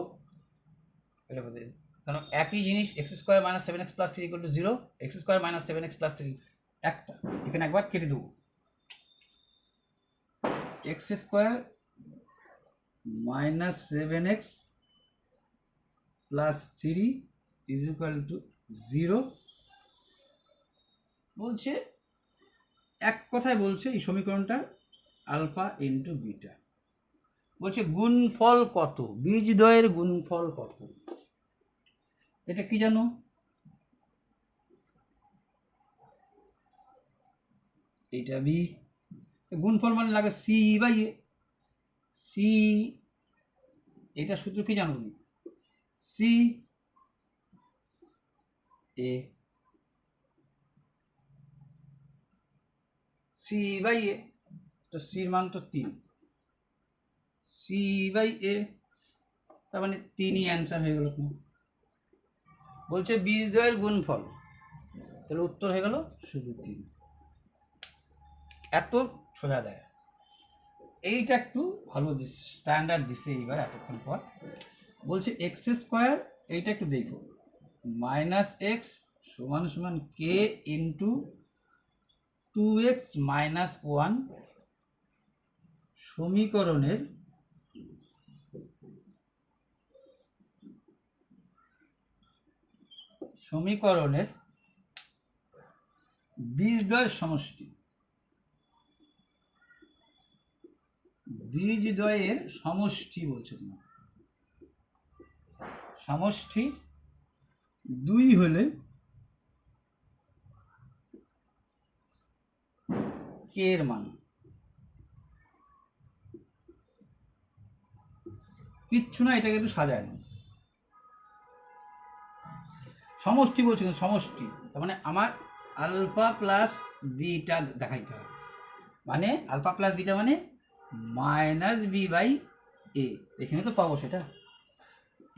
এটা কারণ একই জিনিস x square minus 7x plus 3 equal to 0, x square minus 7x plus 3 একটা, এখানে একবার কেটে দেবো, x square minus 7x plus 3 is equal to 0। বলছে এক কথায় বলছে এই সমীকরণটা আলফা ইন্টু বিটা, বলছে গুণফল কত, বীজদ্বয়ের গুণফল কত, এটা কি জানো? এটা বি, গুণফল মানে লাগে সি বাই এ, সি এটা সূত্র কি জানো তুমি? সি এ, সি বাই এ, তো সির মান তো 3, সি বাই এ, তার মানে 3ই অ্যান্সার হয়ে গেল। বলছে বীজদ্বয়ের গুণফল, তাহলে উত্তর হয়ে গেল শুধু 3, এত সোজা দেয়। এইটা একটু ভালো স্ট্যান্ডার্ড দিছে এইবার এতক্ষণ পর। বলছে এক্স স্কোয়ার, এইটা একটু দেখো, মাইনাস এক্স সমান সমান কে ইন্টু 2x মাইনাস 1 সমীকরণের বীজদ্বয়ের সমষ্টি, বীজদ্বয়ের সমষ্টি বলছে না, সমষ্টি 2 হলে কে এর মান, কিচ্ছু না, এটাকে একটু সাজায় না, সমষ্টি বলছে কিন্তু সমষ্টি, তার মানে আমার আলফা প্লাস বিটা দেখাইতে হবে, মানে আলফা প্লাস বিটা মানে মাইনাস বি বাই এ, এখানে তো পাবো সেটা,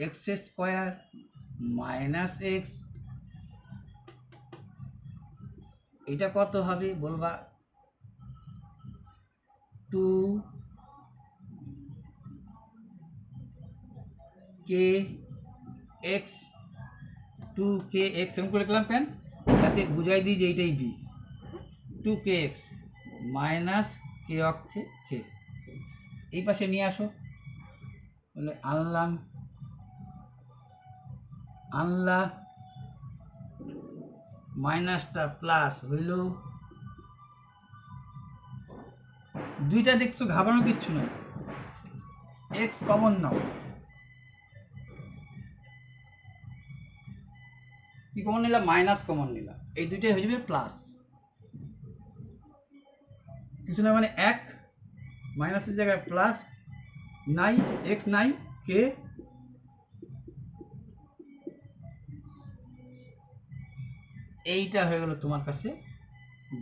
এক্স স্কোয়ার মাইনাস এক্স এটা কত হবে বলবা 2kx 2kx এরকম করে লিখলাম কেন, যাতে বুঝাই দিই যে এইটাই বি। 2kx মাইনাস কে অক্ষে কে, এই পাশে নিয়ে আসো, বলে আনলাম মাইনাসটা প্লাস হইল, দুইটা দেখছো ঘাবড়ানো কিচ্ছু নয়, এক্স কমন নাও, কি কমন নিলাম, মাইনাস কমন নিলাম, এই দুইটাই হয়ে যাবে প্লাস, কিছু না মানে এক, মাইনাসের জায়গায় প্লাস, নাই এক্স নাই কে, এইটা হয়ে গেল তোমার কাছে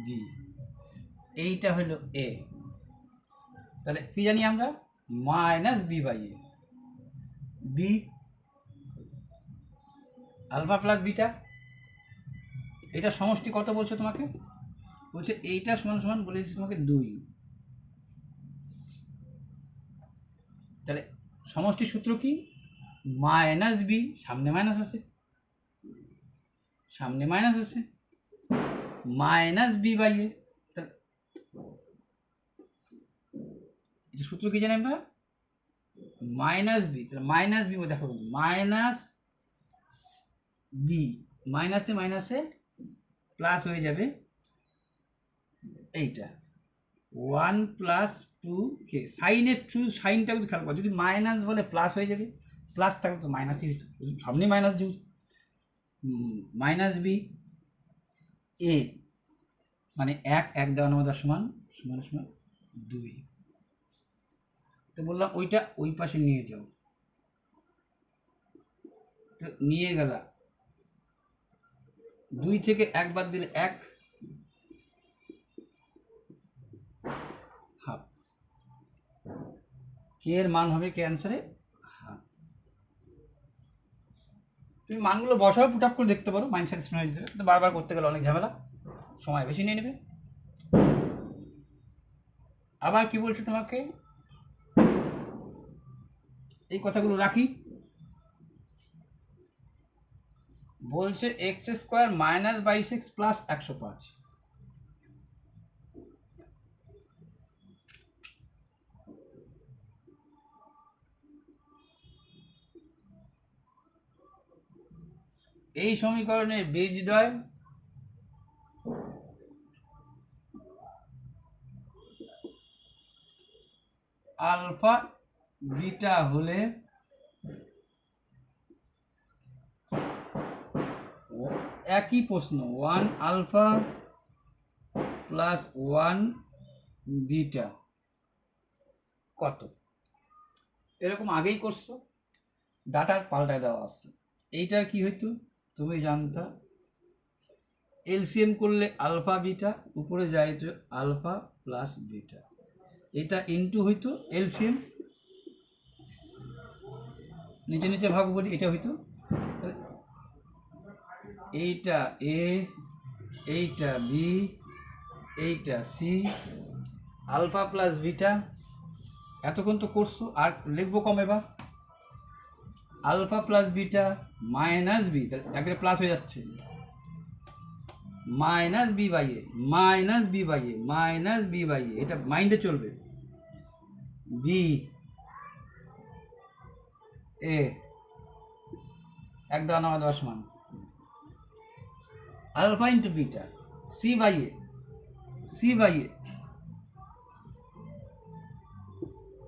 বি, এইটা হলো এ, তাহলে কি জানি আমরা, minus B by A, B alpha plus beta, এটা সমষ্টি কত বলছো তোমাকে, বলছে এইটা সমান সমান বলেছি তোমাকে 2, তাহলে সমষ্টির সূত্র কি, মাইনাস বি, সামনে মাইনাস আছে মাইনাস বি বাই এ, এটা সূত্র কি জানি আমরা, মাইনাস বি, তাহলে মাইনাস বি দেখো মাইনাস বি, মাইনাসে মাইনাসে প্লাস হয়ে যাবে, এইটা 1 প্লাস 2k, সাইনের সাইনটা কিন্তু খেয়াল করো, যদি মাইনাস বলে প্লাস হয়ে যাবে, প্লাস থাকলে তো মাইনাসই হতো, সামনে মাইনাস যেহেতু, মাইনাস বি এ মানে 1 দেওয়া নেওয়া সমান সমান সমান 2, তো বললাম ওইটা ওই পাশে নিয়ে যাও, তো নিয়ে গেলা, 2 থেকে 1 বাদ দিলে 1, হাফ, কে এর মান হবে কে অ্যান্সারে হাফ, তুমি মানগুলো বসাও, পুট আপ করে দেখতে পারো, মাইন্ড স্যাটিসফাই হয়ে যাবে, তো বারবার করতে গেলে অনেক ঝামেলা, সময় বেশি নিয়ে নেবে। আবার কি বলছে তোমাকে, এই কথাগুলো রাখি, বলছে X square minus 22x plus 105, এই সমীকরণের বীজদ্বয় আলফা বিটা হলে একই প্রশ্ন, 1 আলফা প্লাস 1 বিটা কত, এরকম আগেই করছো, ডাটার পাল্টায় দেওয়া আছে, এইটার কি হইতো তুমি জানতা, এলসিএম করলে আলফা বিটা, উপরে যাইতো আলফা প্লাস বিটা, এটা ইনটু হইতো এলসিএম, নিচে নিচে ভাগ করি, এটা হইতো, এইটা এ, এইটা বি, এইটা সি, আলফা প্লাস বিটা, এতক্ষণ তো করছো, আর লিখবো কম, এবার alpha plus beta minus b, তাহলে প্লাস হয়ে যাচ্ছে, minus B by A, minus B by A, minus B by a, এটা মাইন্ডে চলবে, বি এ 1 দেওয়া নেওয়া 10 মান, alpha into beta C by a,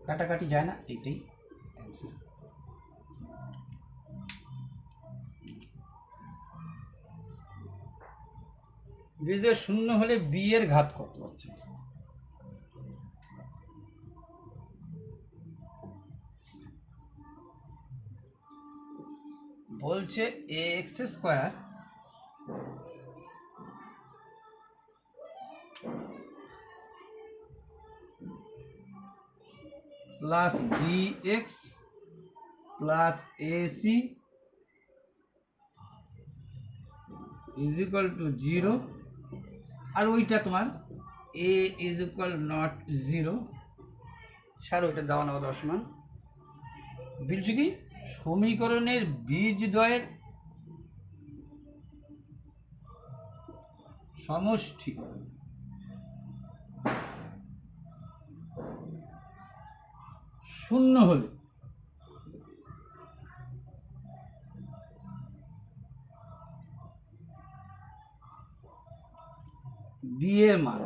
কাটাকাটি যায় না, এইটাই অ্যান্সার। বীজের শূন্য হলে বি এর ঘাত কত হচ্ছে, বলছে X square plus B x plus AC is equal to 0, আর ওইটা তোমার A is equal not 0, sir ওইটা দেওয়া নেওয়া দেওয়ার সমান। বলছি কি সমীকরণের বীজদ্বয়ের সমষ্টি শূন্য হলে বি এর মান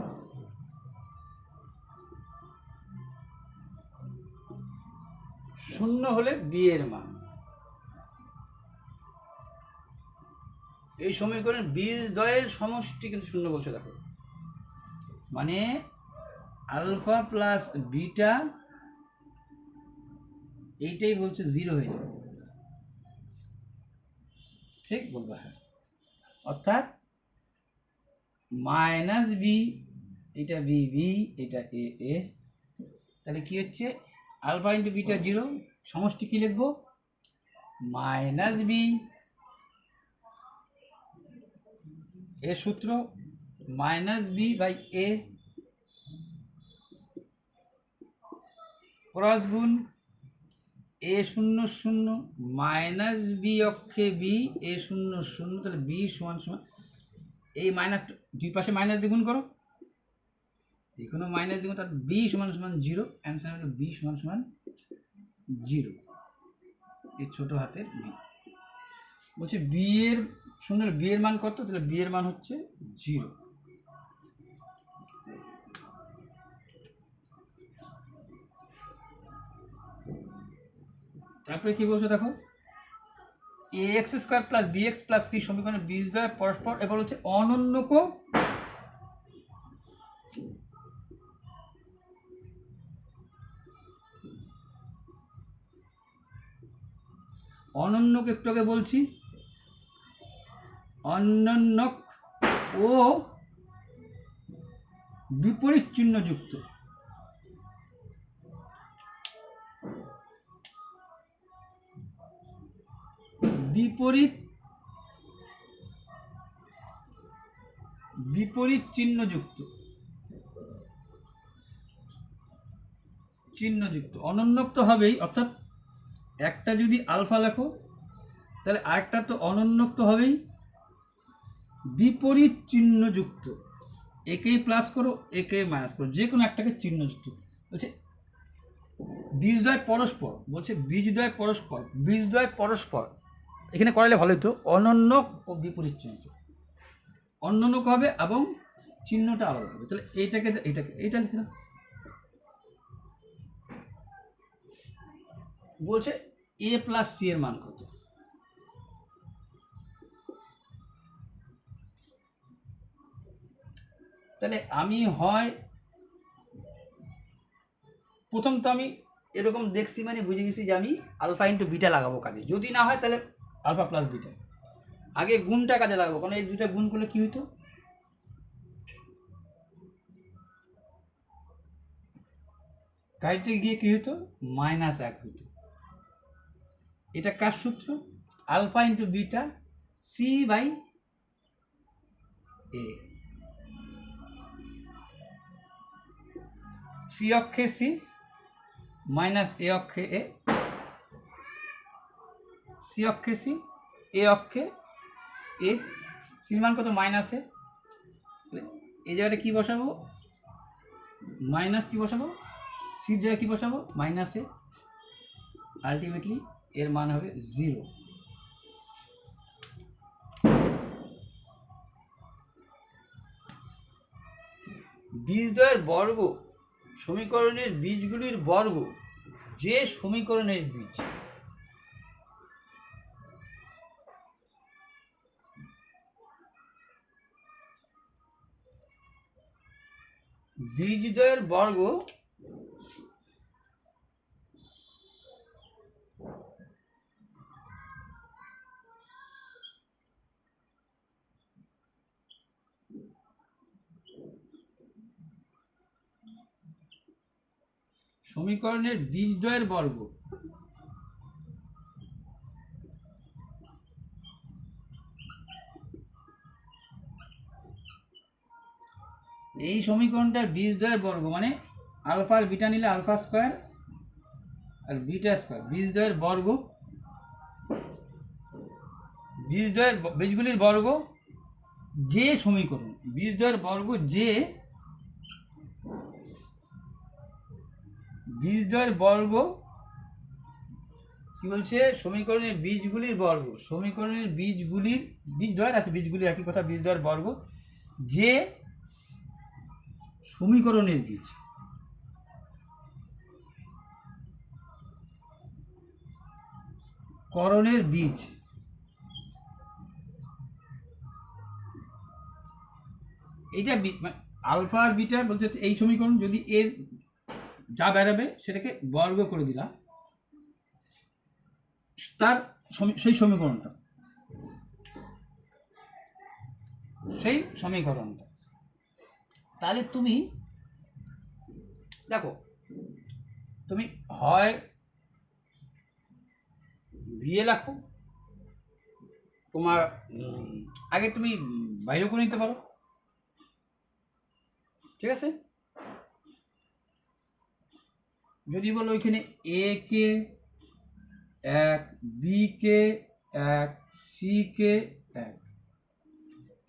শূন্য হলে বি এর মান, এই সমীকরণের বীজদ্বয়ের সমষ্টি কিন্তু শূন্য বলছে। দেখো মানে আলফা প্লাস বিটা এইটাই বলছে 0 হয়ে যাবে, ঠিক বলবো? হ্যাঁ, অর্থাৎ মাইনাস বি, এটা বি বি, এটা এ এ, তাহলে কি হচ্ছে আলফা ইন্টু বিটা 0, সমষ্টি কি লিখবো মাইনাস বি, এর সূত্র minus B by A, cross গুণ এ 0 0 মাইনাস বি অক্ষে বি, এ 0 0, তাহলে বি সমান সমান এই মাইনাস, দুই পাশে মাইনাস দিয়ে গুণ করো, এখানেও মাইনাস দিব, তার বি সমান সমান 0, অ্যান্সার হলো বি সমান সমান 0, এই ছোট হাতের বি। বলছে বি এর শূন্য, বি এর মান কত? তাহলে বি এর মান হচ্ছে 0। তারপরে কি বলছো দেখো, a x square plus B x plus c সমীকরণের বীজদ্বয় পরস্পর, এবার হচ্ছে অনন্যক অনন্যক একটু আগে বলছি, অনন্যক ও বিপরীত চিহ্ন যুক্ত, বিপরীত চিহ্নযুক্ত অনন্যক তো হবেই, অর্থাৎ একটা যদি আলফা লেখো তাহলে আরেকটা তো অনন্যক তো হবেই, বিপরীত চিহ্নযুক্ত, একেই প্লাস করো একেই মাইনাস করো, যে কোনো একটাকে চিহ্নযুক্ত। বলছে বীজদ্বয় পরস্পর, বলছে বীজদ্বয় পরস্পর, এখানে করালে ভালো হতো, অনন্যক ও বিপরীত চিহ্ন, অনন্যক হবে এবং চিহ্নটা আলাদা হবে, তাহলে এইটা লিখে দাও। বলছে এ প্লাস সি এর মান কত? তাহলে আমি হয় প্রথম তো আমি এরকম দেখছি মানে বুঝে গেছি যে আমি আলফা ইন্টু বিটা লাগাবো কাজে, যদি না হয় তাহলে আলফা প্লাস বিটা, আগে গুণটা কাজে লাগাবো, কারণ এই দুটা গুণ করলে কি হইতো, কাজটা গিয়ে কি হইতো -1 হইতো। এটা কার সূত্র? Alpha into beta C by A, C অক্ষে সি মাইনাস এ অক্ষে এ, সি অক্ষে সি, এ অক্ষে এ, সির মান কত মাইনাসে, এই জায়গাটা কি বসাবো মাইনাস, কি বসাবো সির জায়গায় কি বসাবো মাইনাসে, আলটিমেটলি এর মান হবে 0। বীজদ্বয়ের বর্গ সমীকরণের বীজগুলির বর্গ, যে সমীকরণের বীজদ্বয়ের বর্গ সমীকরণের বীজদ্বয়ের বর্গ এই সমীকরণটার বীজদ্বয়ের বর্গ মানে আলফা আর বিটা নিলে আলফা স্কোয়ার আর বিটা স্কোয়ার, বীজদ্বয়ের বর্গ, বীজগুলির বর্গ যে সমীকরণ, বীজদ্বয়ের বর্গ যে বীজদ্বয়ের বর্গ কি বলছে, সমীকরণের বীজগুলির বর্গ, সমীকরণের বীজদ্বয়ের আছে, বীজগুলি একই কথা, বীজদ্বয়ের বর্গ যে সমীকরণের বীজ, করণের বীজ, এইটা আলফা আর বিটা বলতে এই সমীকরণ, যদি এর যা বেরাবে সেটাকে বর্গ করে দিলাম, তার সেই সমীকরণটা, তাহলে তুমি দেখো, তুমি হয় ভিএ রাখো, তোমার আগে তুমি বাইরেও করে নিতে পারো, ঠিক আছে। যদি বলো ওইখানে এ কে 1, বি কে 1, সি কে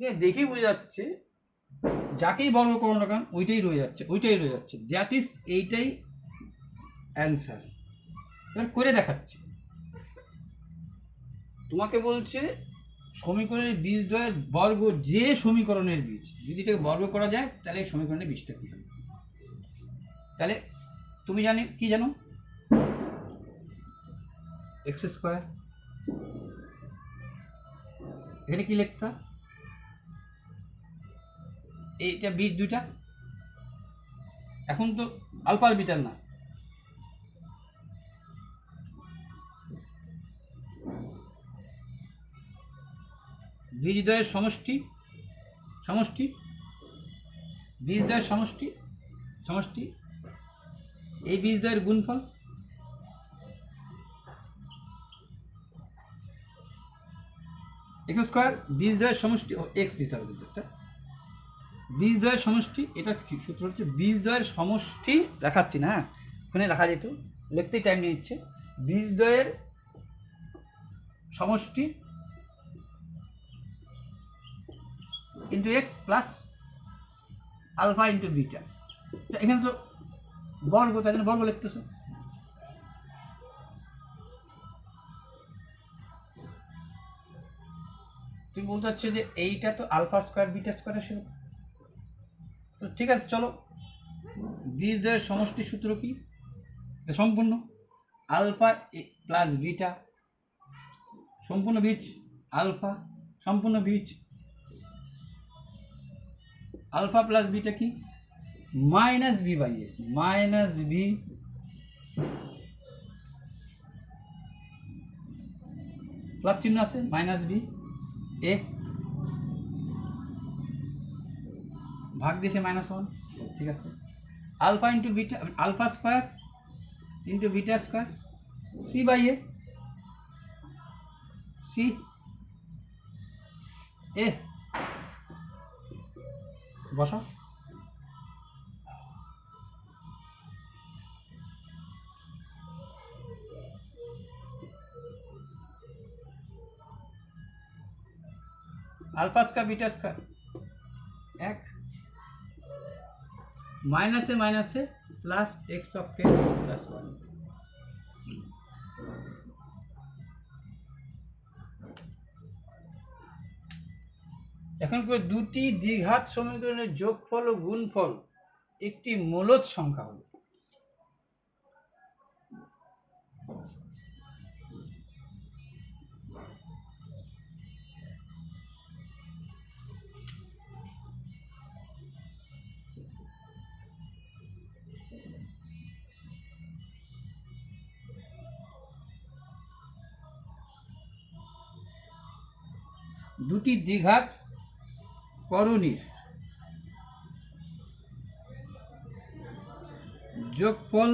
1, দেখেই বোঝা যাচ্ছে যাকেই বর্গ করো না কেন ওইটাই রয়ে যাচ্ছে, দ্যাট ইজ এইটাই অ্যান্সার। এবার করে দেখাচ্ছি, তোমাকে বলছে সমীকরণের বীজদ্বয়ের বর্গ যে সমীকরণের বীজ, যদি এটাকে বর্গ করা যায় তাহলে এই সমীকরণের বীজটা কি হবে। তাহলে তুমি কি জানো, এক্স স্কোয়ার, এখানে কি লিখতা, এইটা বীজ দুইটা, এখন তো আলফা আর বিটার না, বীজদ্বয়ের সমষ্টি, বীজদ্বয়ের সমষ্টি, এই বীজদ্বয়ের গুণফল, এক্স স্কোয়ার, বীজদ্বয়ের সমষ্টি, এক্স দিতে হবে কিন্তু একটা, বীজদ্বয়ের সমষ্টি, এটা সূত্র হচ্ছে বীজদ্বয়ের সমষ্টি, দেখাচ্ছি না, ওখানে লেখা যেত, লিখতেই টাইম নিয়ে নিচ্ছে, বীজদ্বয়ের সমষ্টি into X plus alpha into beta, এখানে তো বর্গ, তাই জন্য বর্গ লিখতেছ। তুমি বলতে চাচ্ছ যে এইটা তো আলফা স্কোয়ার বিটা স্কোয়ার ছিল, তো ঠিক আছে, চলো বীজদ্বয়ের সমষ্টির সূত্র কি, সম্পূর্ণ আলফা প্লাস বিটা, সম্পূর্ণ বীজ আলফা, সম্পূর্ণ বীজ আলফা প্লাস বিটা কি, minus B by A, minus B plus চিহ্ন আছে, মাইনাস বি এ ভাগ দিয়েছে -1, ঠিক আছে, alpha into beta, alpha square into beta square, c by A, c a বসা, আলফা স্কোয়ার বিটা স্কোয়ার 1, মাইনাসে মাইনাসে plus x of x plus 1, এখন দুটি দ্বিঘাত সমীকরণের যোগফল ও গুণফল একটি মূলদ সংখ্যা হল। দুটি দ্বিঘাত করণীর যোগফল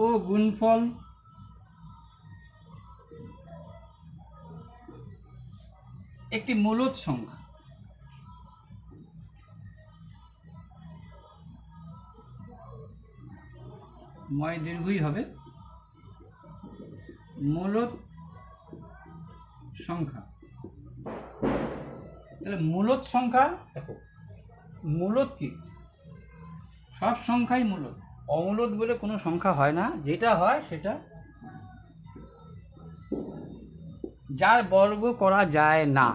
ও গুণফল একটি মূলদ সংখ্যা। ময় দীর্ঘই হবে, মূলদ সংখ্যা। তাহলে মূলদ সংখ্যা, দেখো মূলদ কি, সব সংখ্যাই মূলদ, অমূলদ বলে কোনো সংখ্যা হয় না। যেটা হয় সেটা যার বর্গ করা যায় না,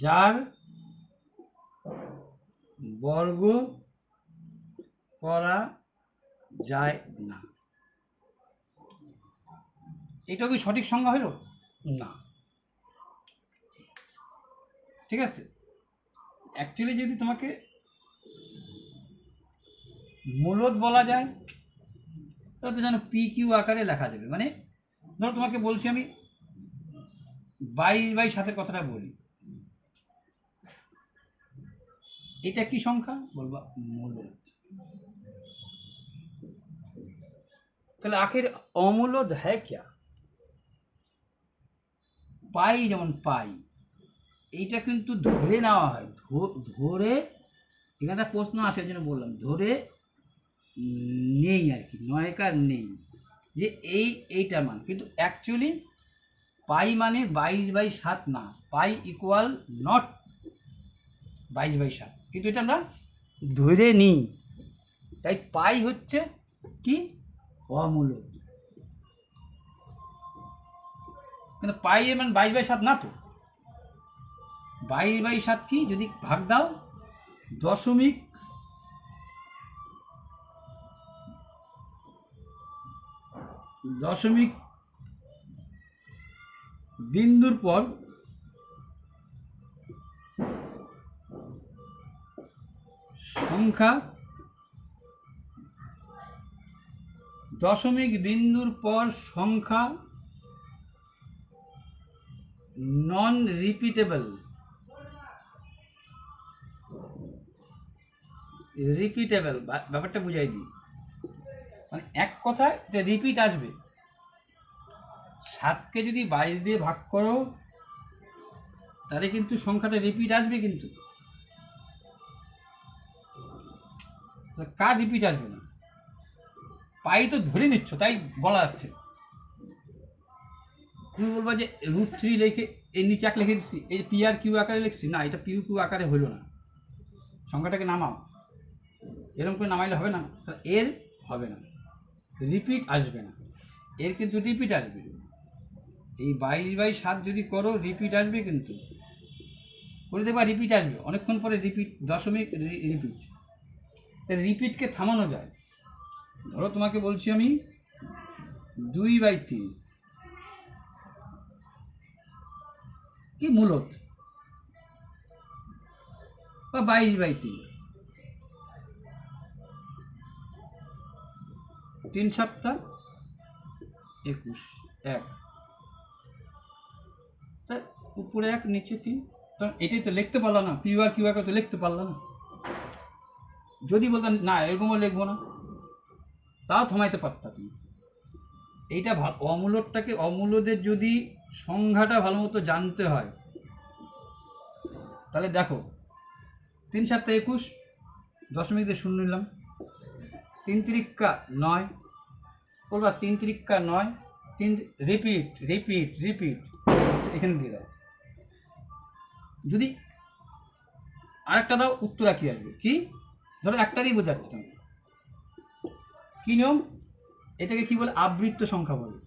যার বর্গ করা যায় না। এটা কি সঠিক সংজ্ঞা হলো না? ঠিক আছে, অ্যাকচুয়ালি যদি তোমাকে মূলদ বলা যায় তাহলে তো জানো পি কিউ আকারে লেখা যাবে। মানে ধরো তোমাকে বলছি আমি 22/7 কথাটা বলি, এটা কি সংখ্যা বলবা? মূলদ। তাহলে আখের অমূলদ হ্যাঁ ক্যা? পাই, যেমন পাই, এইটা কিন্তু ধরে নেওয়া হয়, ধরে এখানে প্রশ্ন আসে জন্য বললাম ধরে নেই আর কি, নয়কার নেই যে এইটার মান। কিন্তু অ্যাকচুয়ালি পাই মানে 22/7 না, পাই ইকুয়াল নট 22/7, কিন্তু এটা আমরা ধরে নিই, তাই পাই হচ্ছে কি অমূলদ। কিন্তু পাই এর মান 22/7 না তো, 22/7 কি যদি ভাগ দাও দশমিক বিন্দুর পর সংখ্যা, দশমিক বিন্দুর পর সংখ্যা নন রিপিটেবল, ব্যাপারটা বুঝাই দিই। মানে এক কথায় এটা রিপিট আসবে। 7কে যদি 22 দিয়ে ভাগ করো তাহলে কিন্তু সংখ্যাটা রিপিট আসবে, কিন্তু কার রিপিট আসবে না? পাই তো ধরে নিচ্ছ তাই বলা যাচ্ছে। তুমি বলবা যে √3 লিখে এর নিচে এক লিখে দিচ্ছি, এই পি আর কিউ আকারে লিখছি না, এটা পিউ কিউ আকারে হলো না, সংখ্যাটাকে নামাও, এরকম করে নামাইলে হবে না, এর হবে না, রিপিট আসবে না, এর কিন্তু রিপিট আসবে। এই 22/7 যদি করো রিপিট আসবে, কিন্তু করে দেবা রিপিট আসবে, অনেকক্ষণ পরে রিপিট, দশমিক রিপিট। তাই রিপিটকে থামানো যায়। ধরো তোমাকে বলছি আমি 2/3 কি মূলদ, বা 22/3, 3 7 21, 1, তাই উপরে 1 নিচে 3, কারণ এটাই তো লিখতে পারলাম না, পিউ আর কিউ আকারে তো লিখতে পারলাম না। যদি বলতাম না এরকমও লিখবো না, তাও থামাইতে পারতাম। এইটা অমূলদটাকে, অমূলদের যদি সংজ্ঞাটা ভালো মতো জানতে হয় তাহলে দেখো 3 7 21, দশমিক দিয়ে 0 নিলাম, 3 3 9, বলবা 3 3 9, 3 রিপিট রিপিট রিপিট, এখানে দিয়ে দাও। যদি আরেকটা দাও উত্তর কি আসবে? কি ধরো একটা দিয়ে বোঝাচ্ছিলাম, কি নিয়ম? এটাকে কি বলে? আবৃত্ত সংখ্যা বলে।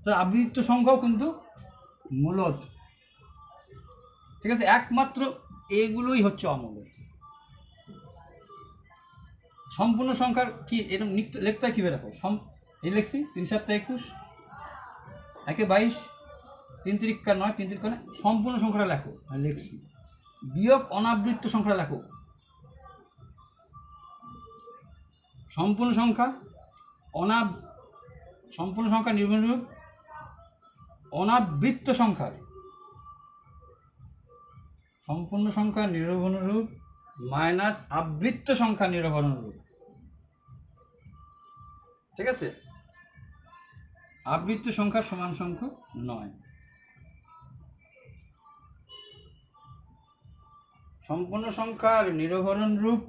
তো আবৃত্ত সংখ্যাও কিন্তু মূলদ, ঠিক আছে, একমাত্র এগুলোই হচ্ছে অমূলদ। সম্পূর্ণ সংখ্যার কি এরকম লিখতে হয় কীভাবে? দেখো, এই লিখছি 3 7 21, 1 22, 3 3 9, 3 3 9, সম্পূর্ণ সংখ্যাটা লেখো, আর লিখছি বিয়োগ অনাবৃত্ত সংখ্যাটা লেখো। সম্পূর্ণ সংখ্যা সম্পূর্ণ সংখ্যা নির্ভরূপ অনাবৃত্ত সংখ্যার, সম্পূর্ণ সংখ্যা নিরবনুরূপ মাইনাস আবৃত্ত সংখ্যা নিরবনুরূপ, ঠিক আছে? আবৃত্ত সংখ্যা সমান সংখ্যক 9। সম্পূর্ণ সংখ্যার নিরভরণ রূপ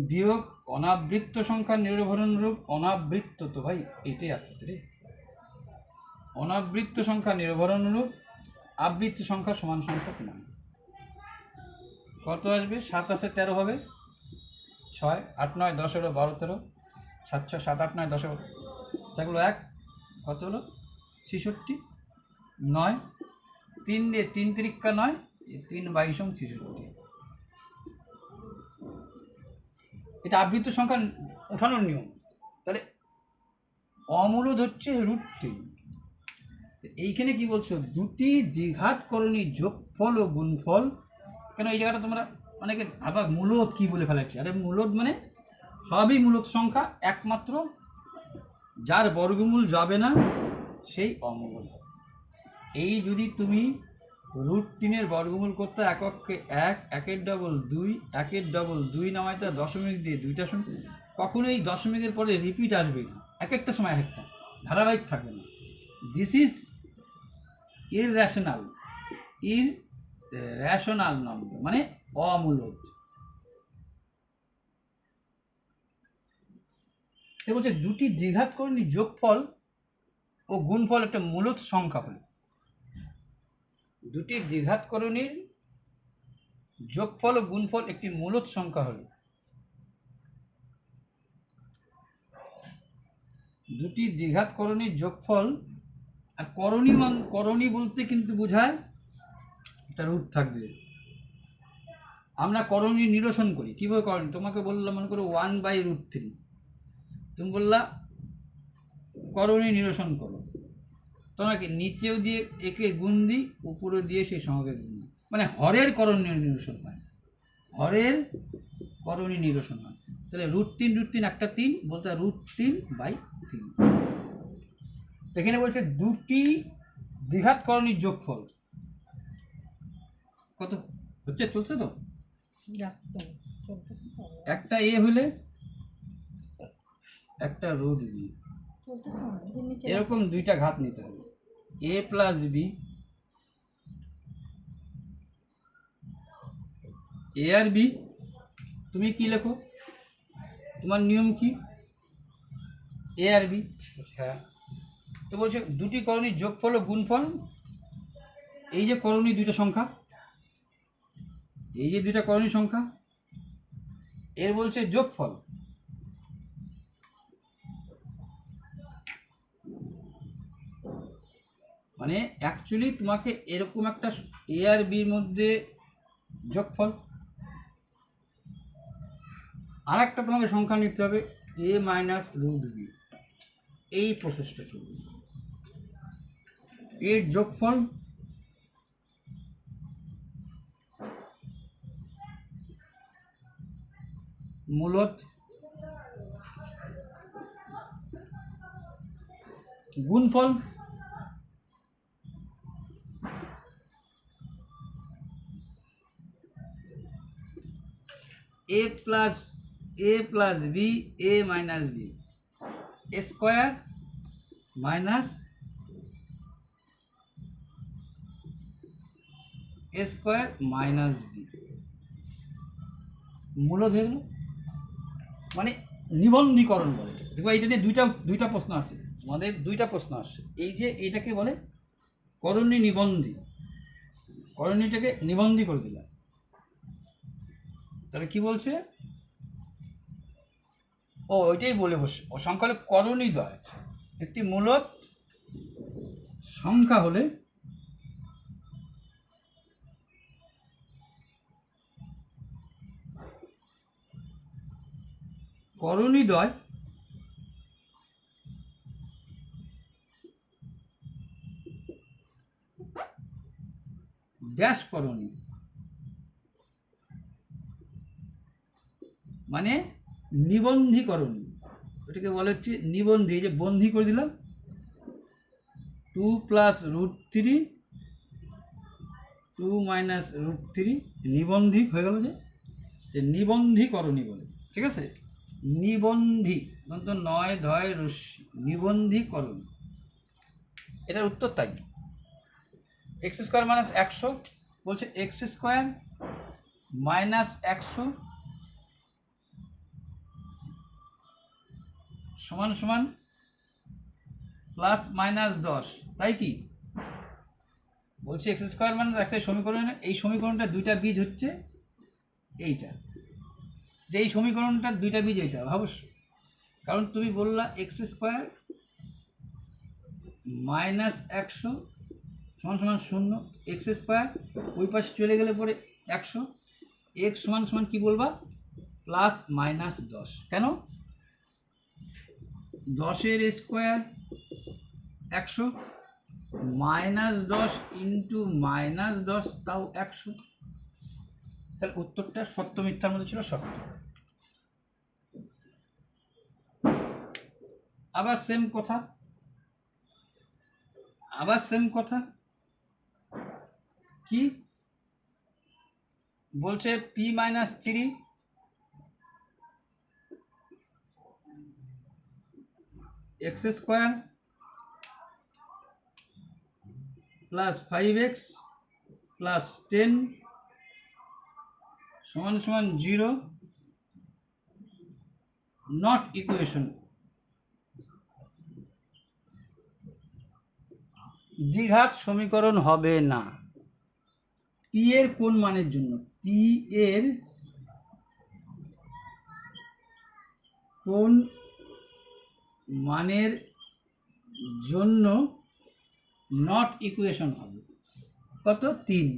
বিয়োগ অনাবৃত্ত সংখ্যার নিরভরণ রূপ। অনাবৃত্ত তো ভাই এটাই আসতেছে রে, অনাবৃত্ত সংখ্যা নিরভরণ রূপ আবৃত্ত সংখ্যা সমান সংখ্যা প্রমাণ। কত আসবে? 7 আছে 13 হবে, 6 8 9 10 হলো 12 13, 7 6 7 8 9 10 হলো, থাকলো 1, কত হলো 66, 9 3 দিয়ে 3 তিরিক্কা 9, 3 22 66। এটা আবৃত্ত সংখ্যা ওঠানোর নিয়ম। তাহলে অমূলদ হচ্ছে √3। এইখানে কি বলছো? দুটি দ্বিঘাতকরণী যোগফল ও গুণফল। কেন এই জায়গাটা তোমরা অনেকে আবার মূলদ কি বলে ফেলাচ্ছি? আরে মূলদ মানে সবই মূলদ সংখ্যা, একমাত্র যার বর্গমূল যাবে না সেই অমূলদ হবে। এই যদি তুমি √3 বর্গমূল করতে এককে 1, 1 ডবল 2, 1 ডবল 2 নামায় তার দশমিক দিয়ে 2টা শূন্য, কখনোই দশমিকের পরে রিপিট আসবে না, এক একটা সময় এক একটা, ধারাবাহিক থাকবে না। দিস ইজ ইররেশনাল, ইররেশনাল নম্বর মানে অমূলদ। সে বলছে দুটি দ্বিঘাতকরণী যোগফল ও গুণফল একটা মূলদ সংখ্যা হল। দুটি দ্বিঘাতকরণীর যোগফল ও গুণফল একটি মূলদ সংখ্যা হল। দুটি দ্বিঘাতকরণীর যোগফল, আর করণী বলতে কিন্তু বোঝায় একটা রুট থাকবে। আমরা করণী নিরসন করি কিভাবে? করণী তোমাকে বললাম মনে করো 1/√3, তুমি বললা করণী নিরসন করো, তোমাকে নিচেও দিয়ে একে গুণ দিই, উপরে দিয়ে সেই সঙ্গে গুণ দিই, মানে হরের করণী নিরসন হয়, হরের করণী নিরসন হয়। তাহলে √3 একটা 3 বলতে √3/3। এখানে বলছে দুটি দ্বিঘাতকরণীর যোগফল কত হচ্ছে? চলছে তো, একটা এ হলে একটা √b, এরকম দুইটা ঘাত নিতে হবে, a + b, a R b। তুমি কি লেখো? তোমার নিয়ম কি? a R b। হ্যাঁ, তো বলছে দুটি করণীর যোগফল ও গুণফল। এই যে করণী দুইটা সংখ্যা, এই যে দুইটা করণী সংখ্যা, এর বলছে যোগফল। মানে অ্যাকচুয়ালি তোমাকে এরকম একটা a আর b এর মধ্যে যোগফল, আর একটা তোমাকে সংখ্যা নিতে হবে a - √b। এই প্রসেসটা চলবে, এর যোগফল মূলদ গুণফল a + b, a - b, square minus square minus b, মূলদ হয়ে গেল। মানে নিবন্ধীকরণ বলে। দেখো এইটা নিয়ে দুইটা প্রশ্ন আসে, আমাদের দুইটা প্রশ্ন আসছে। এই যে এটাকে বলে করণী নিবন্ধী, করণীটাকে নিবন্ধী করে দিলাম। তাহলে কি বলছে? ও ওইটাই বলে বসে, সংখ্যা হলে করণী দ্বয়, একটি মূলদ সংখ্যা হলে করণী দ্বয় ড্যাশ করণী, মানে নিবন্ধীকরণী। ওটাকে বলা হচ্ছে নিবন্ধী। এই যে বন্ধী করে দিলাম, 2 + √3, 2 - √3, নিবন্ধী হয়ে গেল। যে নিবন্ধীকরণী বলে, ঠিক আছে? নিবন্ধী অন্তত 9 ধয় রশ্মি, নিবন্ধীকরণ। এটার উত্তর তাই। x² - 100 বলছে এক্স স্কোয়ার মাইনাস 100 সমান সমান প্লাস মাইনাস 10, তাই কি? বলছি এক্স স্কোয়ার মাইনাস 100 সমীকরণে এই সমীকরণটার দুইটা বীজ হচ্ছে এইটা, যে এই সমীকরণটার দুইটা বীজ এইটা, ভাবস। কারণ তুমি বললা এক্স স্কোয়ার মাইনাস 100 সমান সমান 0, এক্স স্কোয়ার ওই পাশে চলে গেলে পরে 100, এক্স সমান সমান কী বলবা? Plus minus 10। কেন? 10-এর স্কোয়ার 100 মাইনাস 10 ইন্টু মাইনাস 10 তাও 100। তাহলে উত্তরটা সত্য মিথ্যার মধ্যে ছিল সত্য। আবার সেম কথা কি বলছে? P minus 3 x square plus 5x plus 10 সমান সমান 0, নট ইকুয়েশন। দ্বিঘাত সমীকরণ হবে না। পি এর কোন মানের জন্য? পি এর কোন মানের জন্য নট ইকুয়েশন হবে? কত? 3।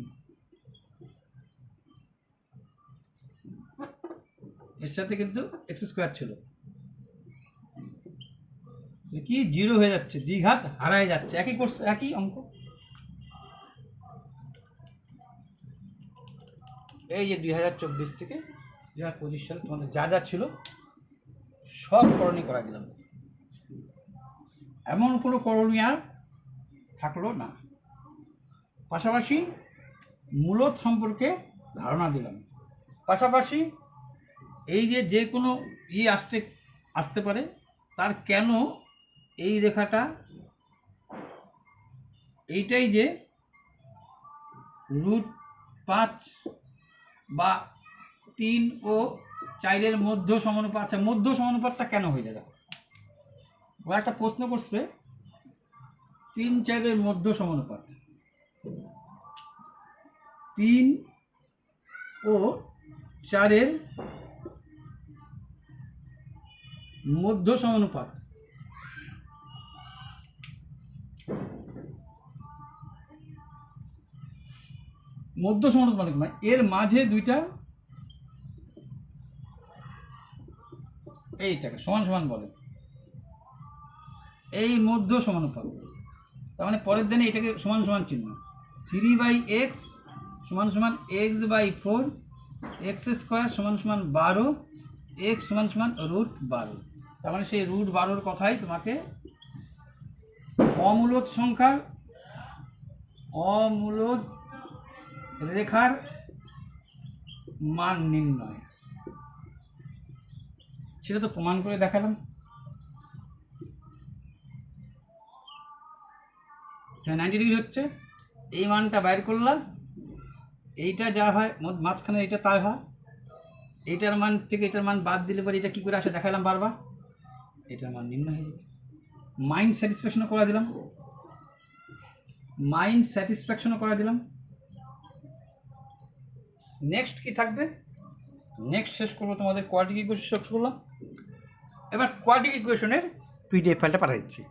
এর সাথে কিন্তু এক্স স্কোয়ার ছিল, কি 0 হয়ে যাচ্ছে, দ্বিঘাত হারায় যাচ্ছে। একই কোর্স, একই অঙ্ক। এই যে 2024 থেকে 2025 সালে তোমাদের যা যা ছিল সব করণীয় করা দিলাম, এমন কোনো করণীয় আর থাকলো না। পাশাপাশি মূলত সম্পর্কে ধারণা দিলাম, পাশাপাশি এই যে কোনো আসতে পারে, তার কেন এই রেখাটা এইটাই যে √5 বা 3 ও 4-এর মধ্য সমানুপাত। আচ্ছা, মধ্য সমানুপাতটা কেন হয়ে যায়? ও একটা প্রশ্ন করছে, 3-4-এর মধ্য সমানুপাত, 3 ও 4-এর মধ্য সমানুপাত। মধ্য সমানুপাত মানে এর মাঝে দুইটা এইটাকে সমান সমান বলে, এই মধ্য সমানুপাত। তার মানে পরের দিনে এটাকে সমান সমান চিহ্ন, 3/x সমান সমান x/4, এক্স স্কোয়ার সমান সমান 12, x সমান সমান √12। তার মানে সেই √12 কথাই তোমাকে অমূলদ সংখ্যার অমূলদ রেখার মান নির্ণয়, সেটা তো প্রমাণ করে দেখালাম। 90 ডিগ্রি হচ্ছে, এই মানটা বাইর করলাম, এইটা যা হয় মাঝখানে এইটা তাই হয়, এইটার মান থেকে এটার মান বাদ দিলে পরে এটা কী করে আসে দেখালাম বারবার, এটার মান নির্ণয় হয়ে যাবে। মাইন্ড স্যাটিসফ্যাকশনও করা দিলাম। নেক্সট কি থাকবে? নেক্সট শেষ করবো তোমাদের কোয়াড্রেটিক ইকুয়েশন শেষ করলাম। এবার কোয়াড্রেটিক ইকুয়েশনের পিডিএফ ফাইলটা পাঠিয়ে দিচ্ছি।